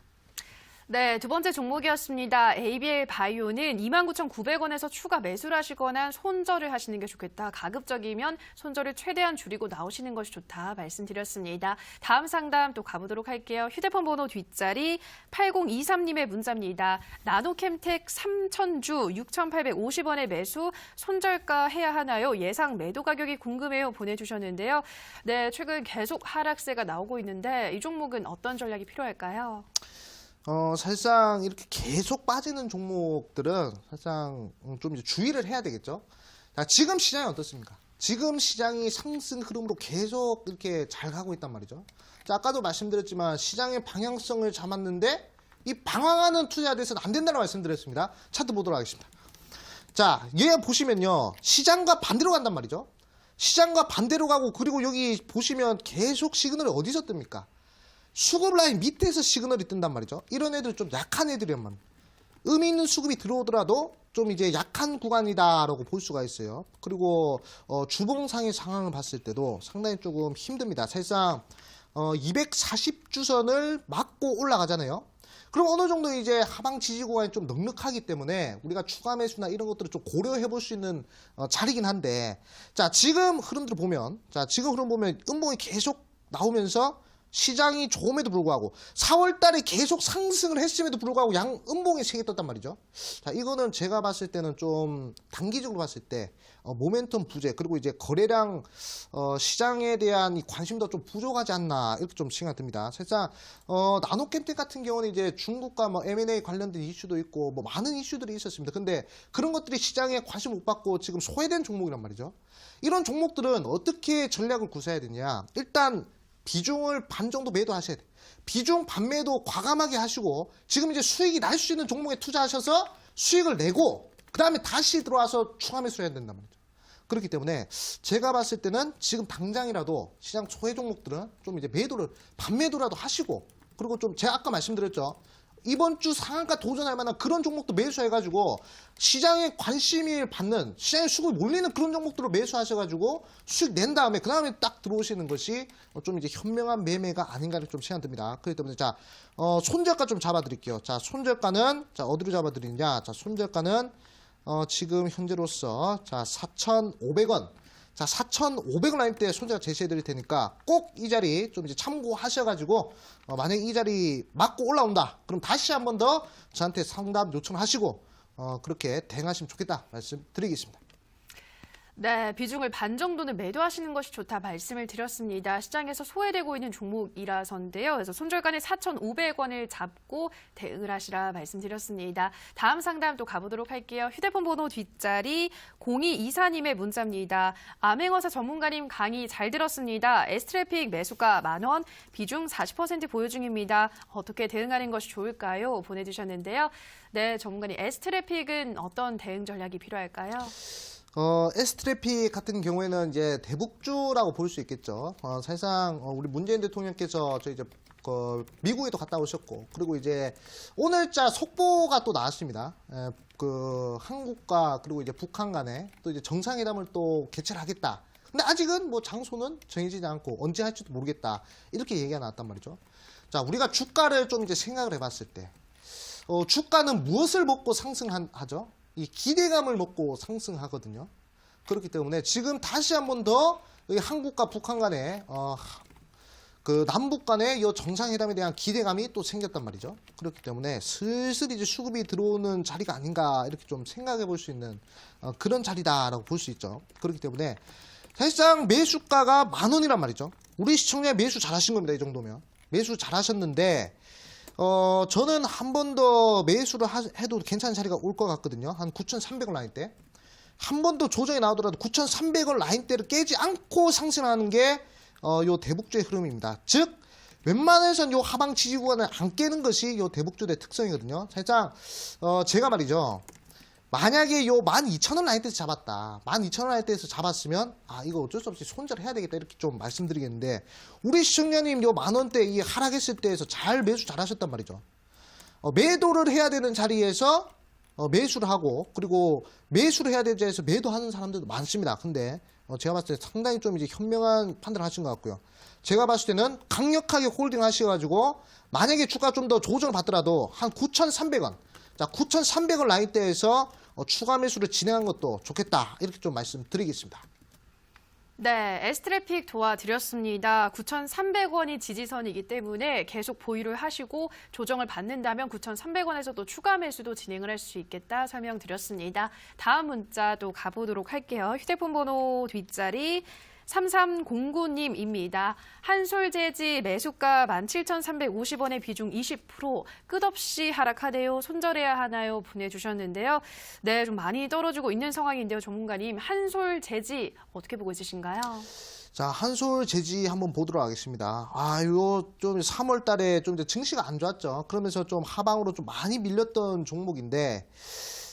네, 두 번째 종목이었습니다. ABL 바이오는 29,900원에서 추가 매수를 하시거나 손절을 하시는 게 좋겠다. 가급적이면 손절을 최대한 줄이고 나오시는 것이 좋다 말씀드렸습니다. 다음 상담 또 가보도록 할게요. 휴대폰 번호 뒷자리 8023님의 문자입니다. 나노캠텍 3,000주 6,850원에 매수 손절가 해야 하나요? 예상 매도 가격이 궁금해요 보내주셨는데요. 네, 최근 계속 하락세가 나오고 있는데 이 종목은 어떤 전략이 필요할까요? 사실상 이렇게 계속 빠지는 종목들은 사실상 좀 이제 주의를 해야 되겠죠. 자, 지금 시장이 어떻습니까? 지금 시장이 상승 흐름으로 계속 이렇게 잘 가고 있단 말이죠. 자, 아까도 말씀드렸지만 시장의 방향성을 잡았는데 이 방황하는 투자에 대해서는 안 된다고 말씀드렸습니다. 차트 보도록 하겠습니다. 자, 얘 보시면요. 시장과 반대로 간단 말이죠. 시장과 반대로 가고 그리고 여기 보시면 계속 시그널이 어디서 뜹니까? 수급 라인 밑에서 시그널이 뜬단 말이죠. 이런 애들 좀 약한 애들이란 말이에요. 의미 있는 수급이 들어오더라도 좀 이제 약한 구간이다라고 볼 수가 있어요. 그리고 주봉상의 상황을 봤을 때도 상당히 조금 힘듭니다. 사실상 240주선을 막고 올라가잖아요. 그럼 어느 정도 이제 하방 지지 구간이 좀 넉넉하기 때문에 우리가 추가 매수나 이런 것들을 좀 고려해 볼 수 있는 자리긴 한데 자, 지금 흐름들을 보면 음봉이 계속 나오면서 시장이 좋음에도 불구하고 4월 달에 계속 상승을 했음에도 불구하고 양 음봉이 3개 떴단 말이죠. 자, 이거는 제가 봤을 때는 좀 단기적으로 봤을 때 모멘텀 부재 그리고 이제 거래량 시장에 대한 이 관심도 좀 부족하지 않나 이렇게 좀 생각이 듭니다. 사실상 나노캠텍 같은 경우는 이제 중국과 M&A 관련된 이슈도 있고 많은 이슈들이 있었습니다. 근데 그런 것들이 시장에 관심 못 받고 지금 소외된 종목이란 말이죠. 이런 종목들은 어떻게 전략을 구사해야 되냐? 일단 비중을 반 정도 매도하셔야 돼요. 비중 반매도 과감하게 하시고 지금 이제 수익이 날 수 있는 종목에 투자하셔서 수익을 내고 그 다음에 다시 들어와서 추가 매수를 해야 된단 말이죠. 그렇기 때문에 제가 봤을 때는 지금 당장이라도 시장 소외 종목들은 좀 이제 매도를 반매도라도 하시고, 그리고 좀 제가 아까 말씀드렸죠. 이번 주 상한가 도전할 만한 그런 종목도 매수해가지고 시장에 관심을 받는, 시장에 수급이 몰리는 그런 종목들을 매수하셔가지고 수익 낸 다음에 그 다음에 딱 들어오시는 것이 좀 이제 현명한 매매가 아닌가를 좀 생각됩니다. 그렇기 때문에 자, 손절가 좀 잡아드릴게요. 자, 손절가는 자 어디로 잡아드리느냐? 자, 손절가는 지금 현재로서 자 4,500원. 자, 4,500원 라인대 손절 제시해 드릴 테니까 꼭 이 자리 좀 이제 참고하셔가지고 만약에 이 자리 맞고 올라온다. 그럼 다시 한 번 더 저한테 상담 요청하시고 그렇게 대응하시면 좋겠다 말씀드리겠습니다. 네, 비중을 반 정도는 매도하시는 것이 좋다 말씀을 드렸습니다. 시장에서 소외되고 있는 종목이라서인데요. 그래서 손절가는 4,500원을 잡고 대응을 하시라 말씀드렸습니다. 다음 상담 또 가보도록 할게요. 휴대폰 번호 뒷자리 0224님의 문자입니다. 암행어사 전문가님 강의 잘 들었습니다. S트래픽 매수가 만원, 비중 40% 보유 중입니다. 어떻게 대응하는 것이 좋을까요? 보내주셨는데요. 네, 전문가님 S트래픽은 어떤 대응 전략이 필요할까요? S트래픽 같은 경우에는 이제 대북주라고 볼 수 있겠죠. 사실상 우리 문재인 대통령께서 저 이제 미국에도 갔다 오셨고, 그리고 이제 오늘자 속보가 또 나왔습니다. 그 한국과 그리고 이제 북한 간에 또 이제 정상회담을 또 개최를 하겠다. 근데 아직은 뭐 장소는 정해지지 않고 언제 할지도 모르겠다. 이렇게 얘기가 나왔단 말이죠. 자, 우리가 주가를 좀 이제 생각을 해봤을 때, 주가는 무엇을 먹고 상승하죠? 이 기대감을 먹고 상승하거든요. 그렇기 때문에 지금 다시 한 번 더 한국과 북한 간에 그 남북 간의 이 정상회담에 대한 기대감이 또 생겼단 말이죠. 그렇기 때문에 슬슬 이제 수급이 들어오는 자리가 아닌가 이렇게 좀 생각해 볼 수 있는 그런 자리다라고 볼 수 있죠. 그렇기 때문에 사실상 매수가가 10,000원이란 말이죠. 우리 시청자 매수 잘하신 겁니다. 이 정도면 매수 잘하셨는데. 저는 한 번 더 매수를 해도 괜찮은 자리가 올 것 같거든요. 한 9,300원 라인대. 한 번 더 조정이 나오더라도 9,300원 라인대를 깨지 않고 상승하는 게, 요 대북주의 흐름입니다. 즉, 웬만해선 요 하방 지지 구간을 안 깨는 것이 요 대북주의 특성이거든요. 살짝, 제가 말이죠. 만약에 요 12,000원 라인대에서 잡았다. 12,000원 라인대에서 잡았으면, 이거 어쩔 수 없이 손절해야 되겠다. 이렇게 좀 말씀드리겠는데, 우리 시청자님 요 만원대 이 하락했을 때에서 잘 매수 잘 하셨단 말이죠. 매도를 해야 되는 자리에서 매수를 하고, 그리고 매수를 해야 되는 자리에서 매도하는 사람들도 많습니다. 근데, 제가 봤을 때 상당히 좀 이제 현명한 판단을 하신 것 같고요. 제가 봤을 때는 강력하게 홀딩 하셔가지고, 만약에 주가 좀 더 조정을 받더라도 한 9,300원. 자, 9,300원 라인대에서 추가 매수를 진행한 것도 좋겠다. 이렇게 좀 말씀드리겠습니다. 네, S트래픽 도와드렸습니다. 9,300원이 지지선이기 때문에 계속 보유를 하시고 조정을 받는다면 9,300원에서도 추가 매수도 진행을 할 수 있겠다 설명드렸습니다. 다음 문자도 가보도록 할게요. 휴대폰 번호 뒷자리 3309님입니다. 한솔재지 매수가 17,350원의 비중 20% 끝없이 하락하네요. 손절해야 하나요? 보내주셨는데요. 네, 좀 많이 떨어지고 있는 상황인데요. 전문가님, 한솔재지 어떻게 보고 있으신가요? 자, 한솔재지 한번 보도록 하겠습니다. 요 좀 3월 달에 좀 이제 증시가 안 좋았죠. 그러면서 좀 하방으로 좀 많이 밀렸던 종목인데,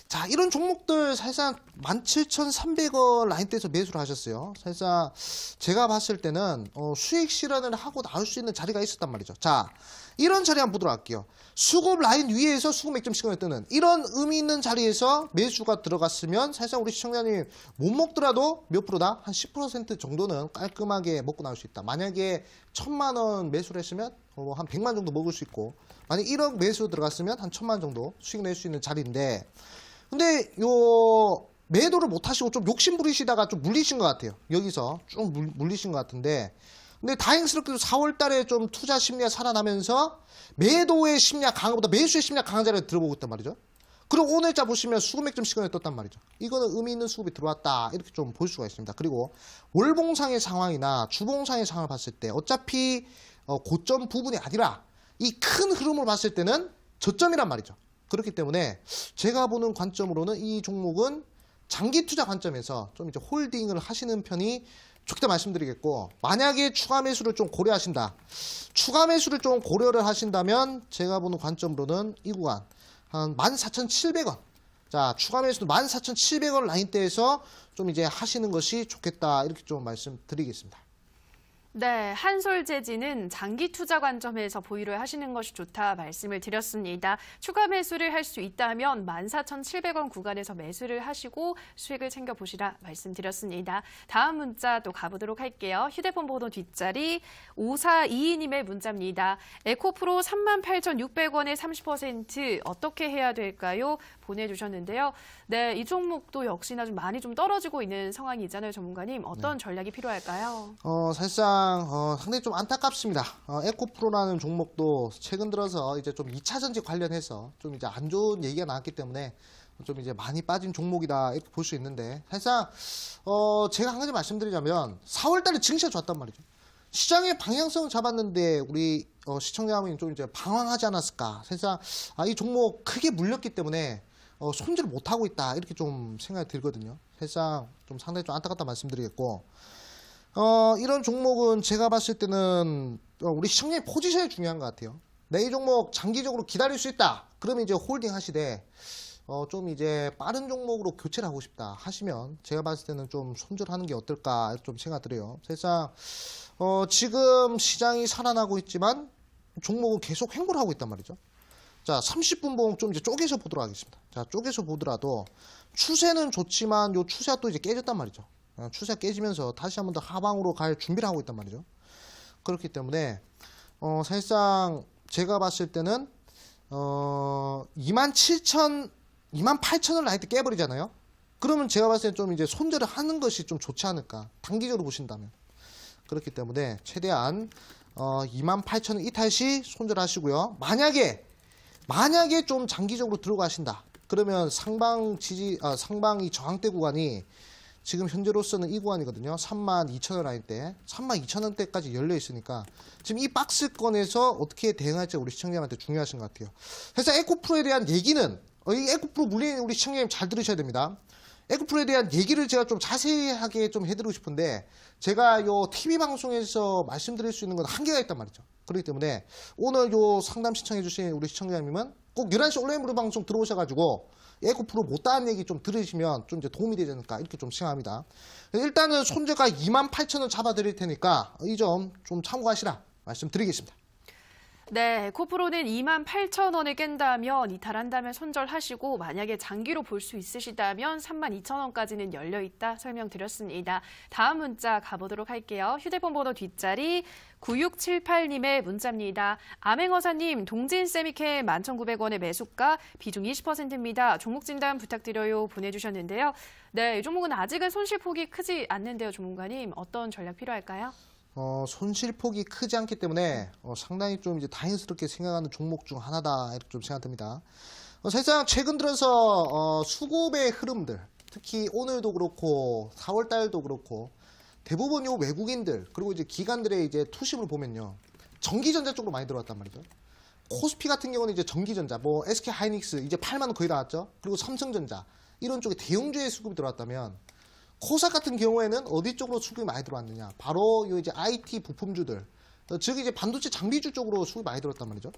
자, 이런 종목들 사실상 17,300원 라인대에서 매수를 하셨어요. 사실상 제가 봤을 때는 수익 실현을 하고 나올 수 있는 자리가 있었단 말이죠. 자, 이런 자리 한번 보도록 할게요. 수급 라인 위에서 수급 맥점 시간을 뜨는 이런 의미 있는 자리에서 매수가 들어갔으면 사실상 우리 시청자님 못 먹더라도 몇 프로다? 한 10% 정도는 깔끔하게 먹고 나올 수 있다. 만약에 1,000만 원 매수를 했으면 한 100만 정도 먹을 수 있고, 만약 1억 매수 들어갔으면 한 1,000만 정도 수익 낼 수 있는 자리인데, 근데 요 매도를 못 하시고 좀 욕심 부리시다가 좀 물리신 것 같아요. 여기서 쭉 물리신 것 같은데, 근데 다행스럽게도 4월 달에 좀 투자 심리가 살아나면서 매도의 심리가 강한 것보다 매수의 심리가 강한 자리에 들어보고 있단 말이죠. 그리고 오늘자 보시면 수급 맥점 시간에 떴단 말이죠. 이거는 의미 있는 수급이 들어왔다. 이렇게 좀 볼 수가 있습니다. 그리고 월봉상의 상황이나 주봉상의 상황을 봤을 때 어차피 고점 부분이 아니라 이 큰 흐름을 봤을 때는 저점이란 말이죠. 그렇기 때문에 제가 보는 관점으로는 이 종목은 장기 투자 관점에서 좀 이제 홀딩을 하시는 편이 좋겠다 말씀드리겠고, 만약에 추가 매수를 좀 고려하신다. 추가 매수를 좀 고려를 하신다면 제가 보는 관점으로는 이 구간 한 14,700원. 자, 추가 매수도 14,700원 라인대에서 좀 이제 하시는 것이 좋겠다. 이렇게 좀 말씀드리겠습니다. 네, 한솔재지는 장기 투자 관점에서 보유를 하시는 것이 좋다 말씀을 드렸습니다. 추가 매수를 할 수 있다면 14,700원 구간에서 매수를 하시고 수익을 챙겨보시라 말씀드렸습니다. 다음 문자 또 가보도록 할게요. 휴대폰 번호 뒷자리 5422님의 문자입니다. 에코프로 38,600원에 30% 어떻게 해야 될까요? 보내주셨는데요. 네, 이 종목도 역시나 좀 많이 좀 떨어지고 있는 상황이잖아요, 전문가님. 어떤 전략이 필요할까요? 사실상 상당히 좀 안타깝습니다. 에코프로라는 종목도 최근 들어서 이제 좀 2차 전지 관련해서 좀 이제 안 좋은 얘기가 나왔기 때문에 좀 이제 많이 빠진 종목이다 이렇게 볼 수 있는데 사실상 제가 한 가지 말씀드리자면 4월달에 증시가 좋았단 말이죠. 시장의 방향성을 잡았는데 우리 시청자분이 좀 이제 방황하지 않았을까. 사실상 이 종목 크게 물렸기 때문에 손질을 못하고 있다 이렇게 좀 생각이 들거든요. 사실상 좀 상당히 좀 안타깝다 말씀드리겠고 이런 종목은 제가 봤을 때는 우리 시청자의 포지션이 중요한 것 같아요. 내 이 종목 장기적으로 기다릴 수 있다. 그러면 이제 홀딩 하시되 좀 이제 빠른 종목으로 교체를 하고 싶다 하시면 제가 봤을 때는 좀 손절하는 게 어떨까 이렇게 좀 생각 들어요. 사실상 지금 시장이 살아나고 있지만 종목은 계속 횡보를 하고 있단 말이죠. 자, 30분 봉 좀 이제 쪼개서 보도록 하겠습니다. 자, 쪼개서 보더라도 추세는 좋지만 요 추세가 또 이제 깨졌단 말이죠. 추세가 깨지면서 다시 한번 더 하방으로 갈 준비를 하고 있단 말이죠. 그렇기 때문에 사실상 제가 봤을 때는 28,000원 라인 때 깨버리잖아요. 그러면 제가 봤을 때 좀 이제 손절을 하는 것이 좀 좋지 않을까. 단기적으로 보신다면. 그렇기 때문에 최대한 28,000원 이탈 시 손절하시고요. 만약에 좀 장기적으로 들어가신다. 그러면 상방 이 저항대 구간이 지금 현재로서는 이 구간이거든요. 32,000원 라인 때, 32,000원대까지 열려 있으니까 지금 이 박스권에서 어떻게 대응할지 우리 시청자님한테 중요하신 것 같아요. 그래서 에코프로에 대한 얘기는 이 에코프로 물린 우리 시청자님 잘 들으셔야 됩니다. 에코프로에 대한 얘기를 제가 좀 자세하게 좀 해드리고 싶은데 제가 요 TV 방송에서 말씀드릴 수 있는 건 한계가 있단 말이죠. 그렇기 때문에 오늘 요 상담 신청해주신 우리 시청자님은 꼭 11시 온라인 무료 방송 들어오셔가지고 에코프로 못다한 얘기 좀 들으시면 좀 이제 도움이 되지 않을까 이렇게 좀 생각합니다. 일단은 손절가 28,000원 잡아드릴 테니까 이 점 좀 참고하시라 말씀드리겠습니다. 네, 에코프로는 28,000원을 깬다면 이탈한다면 손절하시고 만약에 장기로 볼 수 있으시다면 32,000원까지는 열려있다 설명드렸습니다. 다음 문자 가보도록 할게요. 휴대폰 번호 뒷자리 9678님의 문자입니다. 암행어사님, 동진 세미캠 11,900원의 매수가 비중 20%입니다. 종목 진단 부탁드려요 보내주셨는데요. 네, 이 종목은 아직은 손실폭이 크지 않는데요. 전문가님, 어떤 전략 필요할까요? 손실폭이 크지 않기 때문에 상당히 좀 이제 다행스럽게 생각하는 종목 중 하나다 이렇게 좀 생각됩니다. 사실상 최근 들어서 수급의 흐름들, 특히 오늘도 그렇고 4월 달도 그렇고 대부분 요 외국인들 그리고 이제 기관들의 이제 투심을 보면요, 전기전자 쪽으로 많이 들어왔단 말이죠. 코스피 같은 경우는 이제 전기전자, 뭐 SK 하이닉스 이제 8만 원 거의 나왔죠. 그리고 삼성전자 이런 쪽에 대형주의 수급이 들어왔다면. 코사 같은 경우에는 어디 쪽으로 수급이 많이 들어왔느냐? 바로 요 이제 IT 부품주들, 즉 이제 반도체 장비주 쪽으로 수급이 많이 들어왔단 말이죠.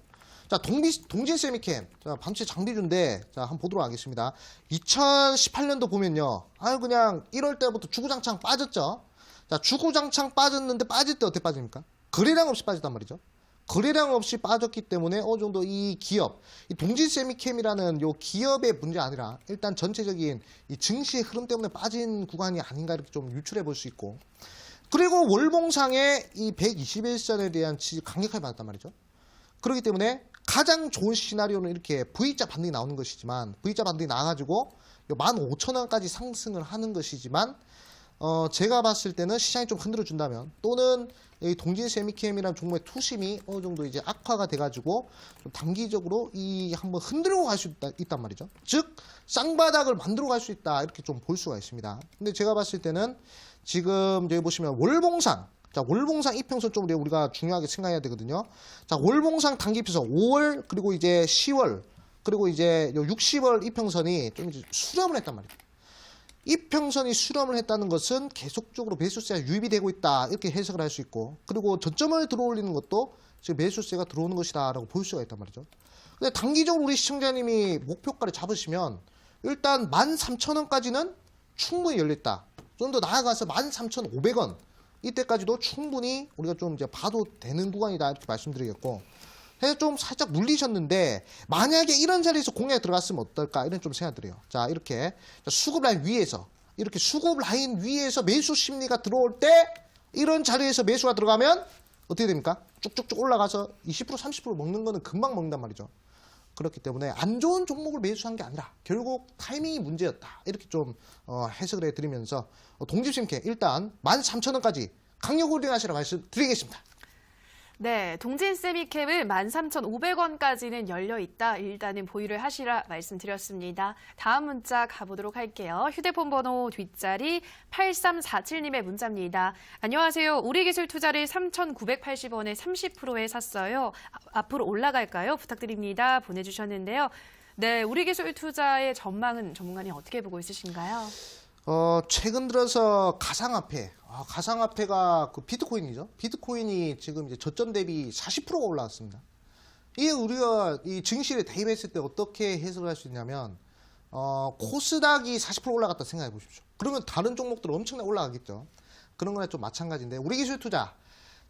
자, 동진 세미캠, 자, 반도체 장비주인데, 자, 한번 보도록 하겠습니다. 2018년도 보면요, 그냥 1월 때부터 주구장창 빠졌죠. 자, 주구장창 빠졌는데 빠질 때 어떻게 빠집니까? 거래량 없이 빠졌단 말이죠. 거래량 없이 빠졌기 때문에 어느 정도 이 기업, 이 동진 세미캠이라는 요 기업의 문제 아니라 일단 전체적인 이 증시의 흐름 때문에 빠진 구간이 아닌가 이렇게 좀 유출해 볼 수 있고, 그리고 월봉상의 이 121선에 대한 지지 강력하게 받았단 말이죠. 그렇기 때문에 가장 좋은 시나리오는 이렇게 V자 반등이 나오는 것이지만, V자 반등이 나와가지고 15,000원까지 상승을 하는 것이지만, 제가 봤을 때는 시장이 좀 흔들어준다면, 또는 이 동진 세미캠이라는 종목의 투심이 어느 정도 이제 악화가 돼가지고 좀 단기적으로 이 한번 흔들고 갈 수 있단 말이죠. 즉 쌍바닥을 만들어 갈 수 있다 이렇게 좀 볼 수가 있습니다. 근데 제가 봤을 때는 지금 여기 보시면 월봉상, 자, 월봉상 이평선 쪽으로 우리가 중요하게 생각해야 되거든요. 자, 월봉상 단기평선 5월 그리고 이제 10월 그리고 이제 60월 이평선이 좀 이제 수렴을 했단 말이죠. 이평선이 수렴을 했다는 것은 계속적으로 매수세가 유입이 되고 있다 이렇게 해석을 할 수 있고, 그리고 저점을 들어올리는 것도 지금 매수세가 들어오는 것이다 라고 볼 수가 있단 말이죠. 근데 단기적으로 우리 시청자님이 목표가를 잡으시면 일단 13,000원까지는 충분히 열렸다. 좀 더 나아가서 13,500원 이때까지도 충분히 우리가 좀 이제 봐도 되는 구간이다 이렇게 말씀드리겠고, 해서 좀 살짝 물리셨는데 만약에 이런 자리에서 공략 들어갔으면 어떨까 이런 좀 생각 들어요. 자, 이렇게 수급 라인 위에서, 이렇게 수급 라인 위에서 매수 심리가 들어올 때 이런 자리에서 매수가 들어가면 어떻게 됩니까? 쭉쭉쭉 올라가서 20% 30% 먹는 거는 금방 먹는단 말이죠. 그렇기 때문에 안 좋은 종목을 매수한 게 아니라 결국 타이밍이 문제였다. 이렇게 좀 해석을 해드리면서 동집심캐 일단 13,000원까지 강력 홀딩하시라 말씀드리겠습니다. 네, 동진 세미캡은 13,500원까지는 열려 있다. 일단은 보유를 하시라 말씀드렸습니다. 다음 문자 가보도록 할게요. 휴대폰 번호 뒷자리 8347님의 문자입니다. 안녕하세요. 우리기술 투자를 3,980원에 30%에 샀어요. 앞으로 올라갈까요? 부탁드립니다. 보내주셨는데요. 네, 우리기술 투자의 전망은 전문가님 어떻게 보고 있으신가요? 최근 들어서 가상화폐가 그 비트코인이죠. 비트코인이 지금 이제 저점 대비 40%가 올라왔습니다. 이게 우리가 이 증시에 대입했을 때 어떻게 해석을 할 수 있냐면, 코스닥이 40% 올라갔다 생각해 보십시오. 그러면 다른 종목들 엄청나게 올라가겠죠. 그런 거랑 좀 마찬가지인데, 우리 기술 투자.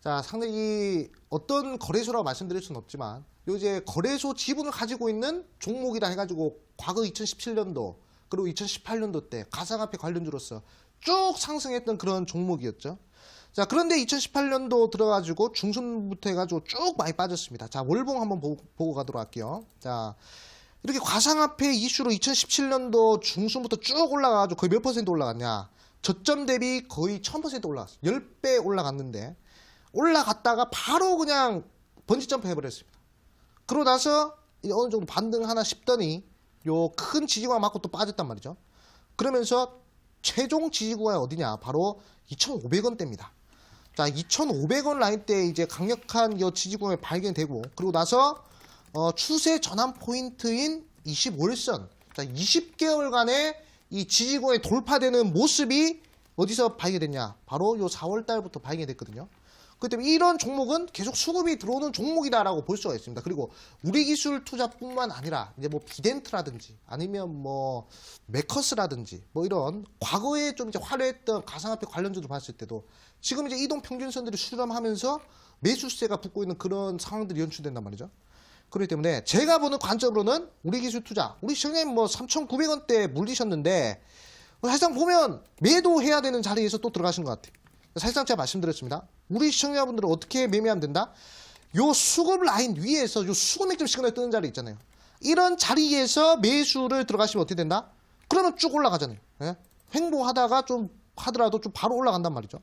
자, 상당히 어떤 거래소라고 말씀드릴 수는 없지만, 요 이제 거래소 지분을 가지고 있는 종목이다 해가지고 과거 2017년도, 그리고 2018년도 때 가상화폐 관련주로서 쭉 상승했던 그런 종목이었죠. 자, 그런데 2018년도 들어가지고 중순부터 해가지고 쭉 많이 빠졌습니다. 자, 월봉 한번 보고 가도록 할게요. 자, 이렇게 가상화폐 이슈로 2017년도 중순부터 쭉 올라가가지고 거의 몇 퍼센트 올라갔냐? 저점 대비 거의 1000% 올라갔어요. 10배 올라갔는데, 올라갔다가 바로 그냥 번지 점프 해버렸습니다. 그러고 나서 어느 정도 반등 하나 싶더니 요 큰 지지구가 맞고 또 빠졌단 말이죠. 그러면서 최종 지지구가 어디냐? 바로 2,500원대입니다. 자, 2,500원 라인 때 이제 강력한 요 지지구가 발견되고, 그리고 나서 추세 전환 포인트인 25일선, 자, 20개월간의 이 지지구에 돌파되는 모습이 어디서 발견됐냐? 바로 요 4월 달부터 발견됐거든요. 그렇기 때문에 이런 종목은 계속 수급이 들어오는 종목이다라고 볼 수가 있습니다. 그리고 우리 기술 투자뿐만 아니라 이제 뭐 비덴트라든지 아니면 뭐 메커스라든지 뭐 이런 과거에 좀 이제 화려했던 가상화폐 관련주들 봤을 때도 지금 이제 이동 평균선들이 수렴하면서 매수세가 붙고 있는 그런 상황들이 연출된단 말이죠. 그렇기 때문에 제가 보는 관점으로는 우리 기술 투자, 우리 시청자님 뭐 3,900원대 물리셨는데 사실상 보면 매도해야 되는 자리에서 또 들어가신 것 같아요. 사실상 제가 말씀드렸습니다. 우리 시청자분들은 어떻게 매매하면 된다? 요 수급 라인 위에서 요 수급 맥점 시그널 뜨는 자리 있잖아요. 이런 자리에서 매수를 들어가시면 어떻게 된다? 그러면 쭉 올라가잖아요. 예? 횡보하다가 좀 하더라도 좀 바로 올라간단 말이죠.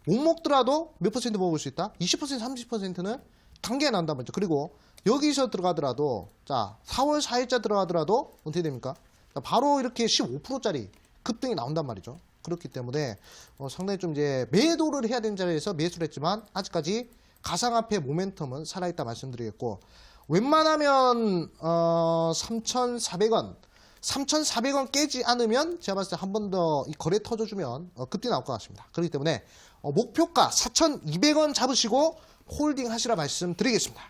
못 먹더라도 몇 퍼센트 먹을 수 있다? 20% 30%는 단계에 나온단 말이죠. 그리고 여기서 들어가더라도, 자, 4월 4일자 들어가더라도 어떻게 됩니까? 자, 바로 이렇게 15%짜리 급등이 나온단 말이죠. 그렇기 때문에 상당히 좀 이제 매도를 해야 되는 자리에서 매수를 했지만 아직까지 가상화폐 모멘텀은 살아있다 말씀드리겠고, 웬만하면 3,400원 깨지 않으면 제가 봤을 때 한 번 더 이 거래 터져주면 급등이 나올 것 같습니다. 그렇기 때문에 목표가 4,200원 잡으시고 홀딩 하시라 말씀드리겠습니다.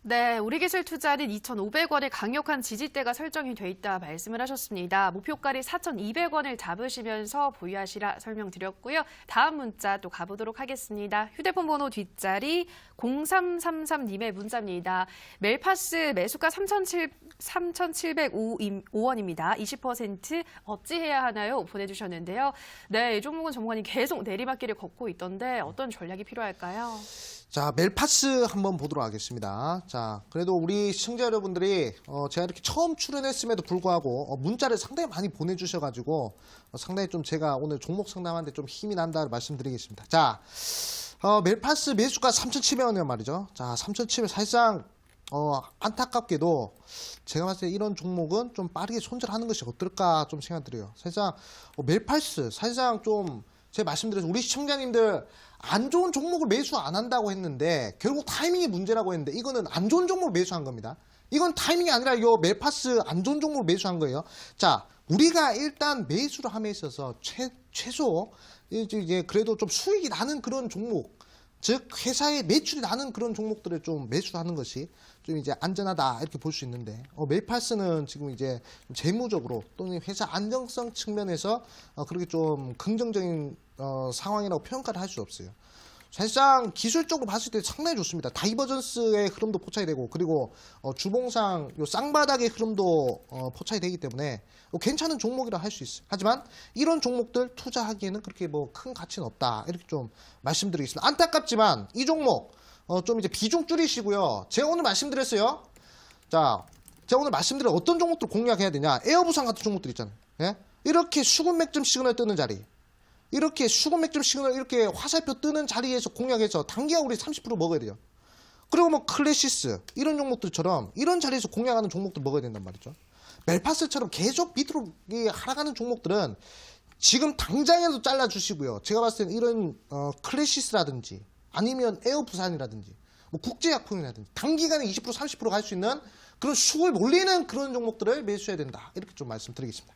네, 우리기술 투자는 2,500원의 강력한 지지대가 설정이 돼 있다 말씀을 하셨습니다. 목표가를 4,200원을 잡으시면서 보유하시라 설명드렸고요. 다음 문자 또 가보도록 하겠습니다. 휴대폰 번호 뒷자리 0333님의 문자입니다. 멜파스 매수가 3,705원입니다. 20% 어찌해야 하나요? 보내주셨는데요. 네, 이 종목은 전문가님 계속 내리막길을 걷고 있던데 어떤 전략이 필요할까요? 자, 멜파스 한번 보도록 하겠습니다. 자, 그래도 우리 시청자 여러분들이 제가 이렇게 처음 출연했음에도 불구하고 문자를 상당히 많이 보내주셔가지고 상당히 좀 제가 오늘 종목 상담하는데 좀 힘이 난다 말씀드리겠습니다. 자, 멜파스 매수가 3,700원이란 말이죠. 자, 3,700원 사실상 안타깝게도 제가 봤을 때 이런 종목은 좀 빠르게 손절하는 것이 어떨까 좀 생각 들어요. 사실상 멜파스 사실상 좀 제가 말씀드려서 우리 시청자님들 안 좋은 종목을 매수 안 한다고 했는데 결국 타이밍이 문제라고 했는데 이거는 안 좋은 종목을 매수한 겁니다. 이건 타이밍이 아니라 요 멜파스 안 좋은 종목을 매수한 거예요. 자, 우리가 일단 매수를 함에 있어서 최소 이제 그래도 좀 수익이 나는 그런 종목, 즉 회사에 매출이 나는 그런 종목들을 좀 매수하는 것이 좀 이제 안전하다 이렇게 볼 수 있는데 멜파스는 지금 이제 재무적으로 또는 회사 안정성 측면에서 그렇게 좀 긍정적인 상황이라고 평가를 할 수 없어요. 사실상 기술적으로 봤을 때 상당히 좋습니다. 다이버전스의 흐름도 포착이 되고 그리고 주봉상 요 쌍바닥의 흐름도 포착이 되기 때문에 괜찮은 종목이라 할 수 있어요. 하지만 이런 종목들 투자하기에는 그렇게 뭐 큰 가치는 없다 이렇게 좀 말씀드리겠습니다. 안타깝지만 이 종목 좀 이제 비중 줄이시고요. 제가 오늘 말씀드렸어요. 자, 제가 오늘 말씀드린 어떤 종목들 공략해야 되냐? 에어부산 같은 종목들 있잖아요. 예? 이렇게 수급 맥점 시그널 뜨는 자리. 이렇게 수급 맥점 시그널 이렇게 화살표 뜨는 자리에서 공략해서 단기가 우리 30% 먹어야 돼요. 그리고 뭐 클래시스 이런 종목들처럼 이런 자리에서 공략하는 종목들 먹어야 된단 말이죠. 멜파스처럼 계속 밑으로 하락하는 종목들은 지금 당장에도 잘라주시고요. 제가 봤을 때는 이런 클래시스라든지 아니면 에어부산이라든지 뭐 국제약품이라든지 단기간에 20% 30% 갈 수 있는 그런 수급을 몰리는 그런 종목들을 매수해야 된다. 이렇게 좀 말씀드리겠습니다.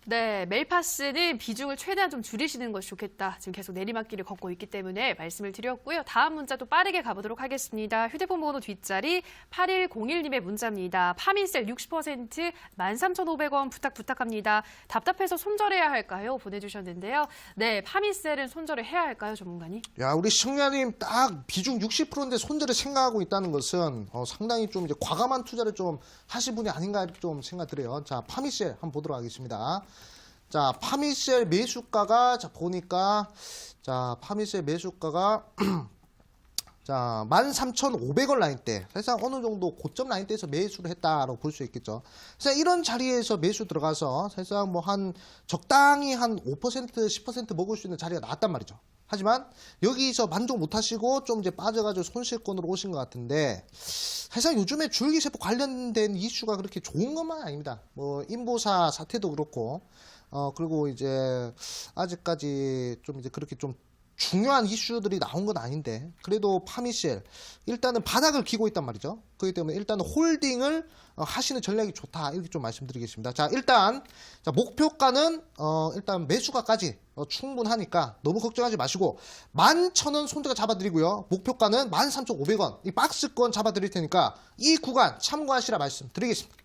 네, 멜파스는 비중을 최대한 좀 줄이시는 것이 좋겠다. 지금 계속 내리막길을 걷고 있기 때문에 말씀을 드렸고요. 다음 문자도 빠르게 가보도록 하겠습니다. 휴대폰 번호 뒷자리 8101님의 문자입니다. 파민셀 60% 13,500원 부탁합니다. 답답해서 손절해야 할까요? 보내주셨는데요. 네, 파민셀은 손절을 해야 할까요, 전문가님? 야, 우리 시청자님 딱 비중 60%인데 손절을 생각하고 있다는 것은 상당히 좀 이제 과감한 투자를 좀 하신 분이 아닌가 이렇게 좀 생각 들어요. 자, 파민셀 한번 보도록 하겠습니다. 자, 파미셀 매수가가 자 보니까 자, 파미셀 매수가가 자, 13,500원 라인대. 사실상 어느 정도 고점 라인대에서 매수를 했다라고 볼 수 있겠죠. 사실 이런 자리에서 매수 들어가서 사실상 뭐 한 적당히 한 5%, 10% 먹을 수 있는 자리가 나왔단 말이죠. 하지만 여기서 만족 못 하시고 좀 이제 빠져가지고 손실권으로 오신 것 같은데 사실상 요즘에 줄기세포 관련된 이슈가 그렇게 좋은 것만 아닙니다. 뭐 인보사 사태도 그렇고 그리고 이제 아직까지 좀 이제 그렇게 좀 중요한 이슈들이 나온 건 아닌데 그래도 파미셀 일단은 바닥을 기고 있단 말이죠. 그렇기 때문에 일단은 홀딩을 하시는 전략이 좋다 이렇게 좀 말씀드리겠습니다. 자, 일단 자, 목표가는 일단 매수가까지 충분하니까 너무 걱정하지 마시고 11,000원 손대가 잡아드리고요. 목표가는 13,500원 이 박스권 잡아드릴 테니까 이 구간 참고하시라 말씀드리겠습니다.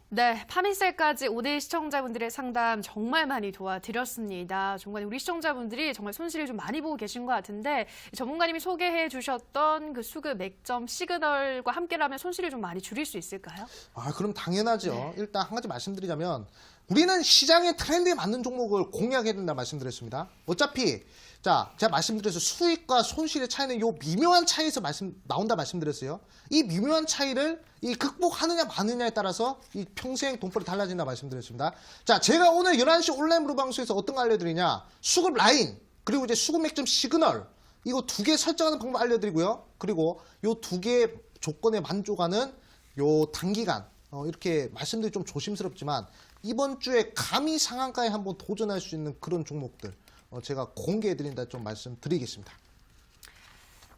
네, 파민셀까지 오늘 시청자분들의 상담 정말 많이 도와드렸습니다. 정말 우리 시청자분들이 정말 손실을 좀 많이 보고 계신 것 같은데 전문가님이 소개해 주셨던 그 수급 맥점 시그널과 함께라면 손실을 좀 많이 줄일 수 있을까요? 아, 그럼 당연하죠. 네. 일단 한 가지 말씀드리자면 우리는 시장의 트렌드에 맞는 종목을 공략해야 된다 말씀드렸습니다. 어차피 자, 제가 말씀드려서 수익과 손실의 차이는 요 미묘한 차이에서 나온다 말씀드렸어요. 이 미묘한 차이를 극복하느냐 마느냐에 따라서 이 평생 돈벌이 달라진다 말씀드렸습니다. 자, 제가 오늘 11시 온라인 무료 방송에서 어떤 거 알려드리냐? 수급 라인, 그리고 이제 수급 맥점 시그널, 이거 두 개 설정하는 방법 알려드리고요. 그리고 요 두 개의 조건에 만족하는 요 단기간, 이렇게 말씀드리 좀 조심스럽지만 이번 주에 감히 상한가에 한번 도전할 수 있는 그런 종목들 제가 공개해드린다 좀 말씀드리겠습니다.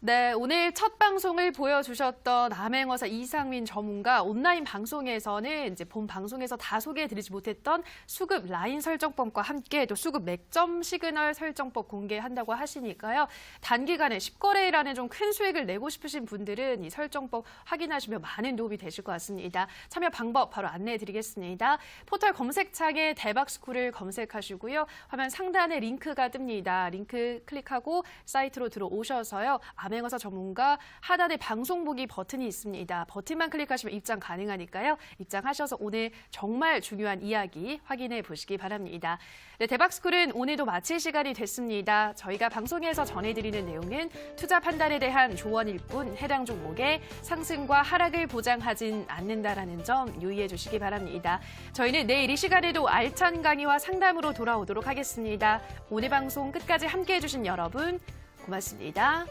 네, 오늘 첫 방송을 보여주셨던 암행어사 이상민 전문가 온라인 방송에서는 이제 본 방송에서 다 소개해드리지 못했던 수급 라인 설정법과 함께 또 수급 맥점 시그널 설정법 공개한다고 하시니까요. 단기간에 10거래일안에 좀 큰 수익을 내고 싶으신 분들은 이 설정법 확인하시면 많은 도움이 되실 것 같습니다. 참여 방법 바로 안내해드리겠습니다. 포털 검색창에 대박스쿨을 검색하시고요. 화면 상단에 링크가 뜹니다. 링크 클릭하고 사이트로 들어오셔서요. 암행어사 전문가 하단에 방송 보기 버튼이 있습니다. 버튼만 클릭하시면 입장 가능하니까요. 입장하셔서 오늘 정말 중요한 이야기 확인해 보시기 바랍니다. 네, 대박스쿨은 오늘도 마칠 시간이 됐습니다. 저희가 방송에서 전해드리는 내용은 투자 판단에 대한 조언일 뿐 해당 종목의 상승과 하락을 보장하진 않는다라는 점 유의해 주시기 바랍니다. 저희는 내일 이 시간에도 알찬 강의와 상담으로 돌아오도록 하겠습니다. 오늘 방송 끝까지 함께해 주신 여러분 고맙습니다.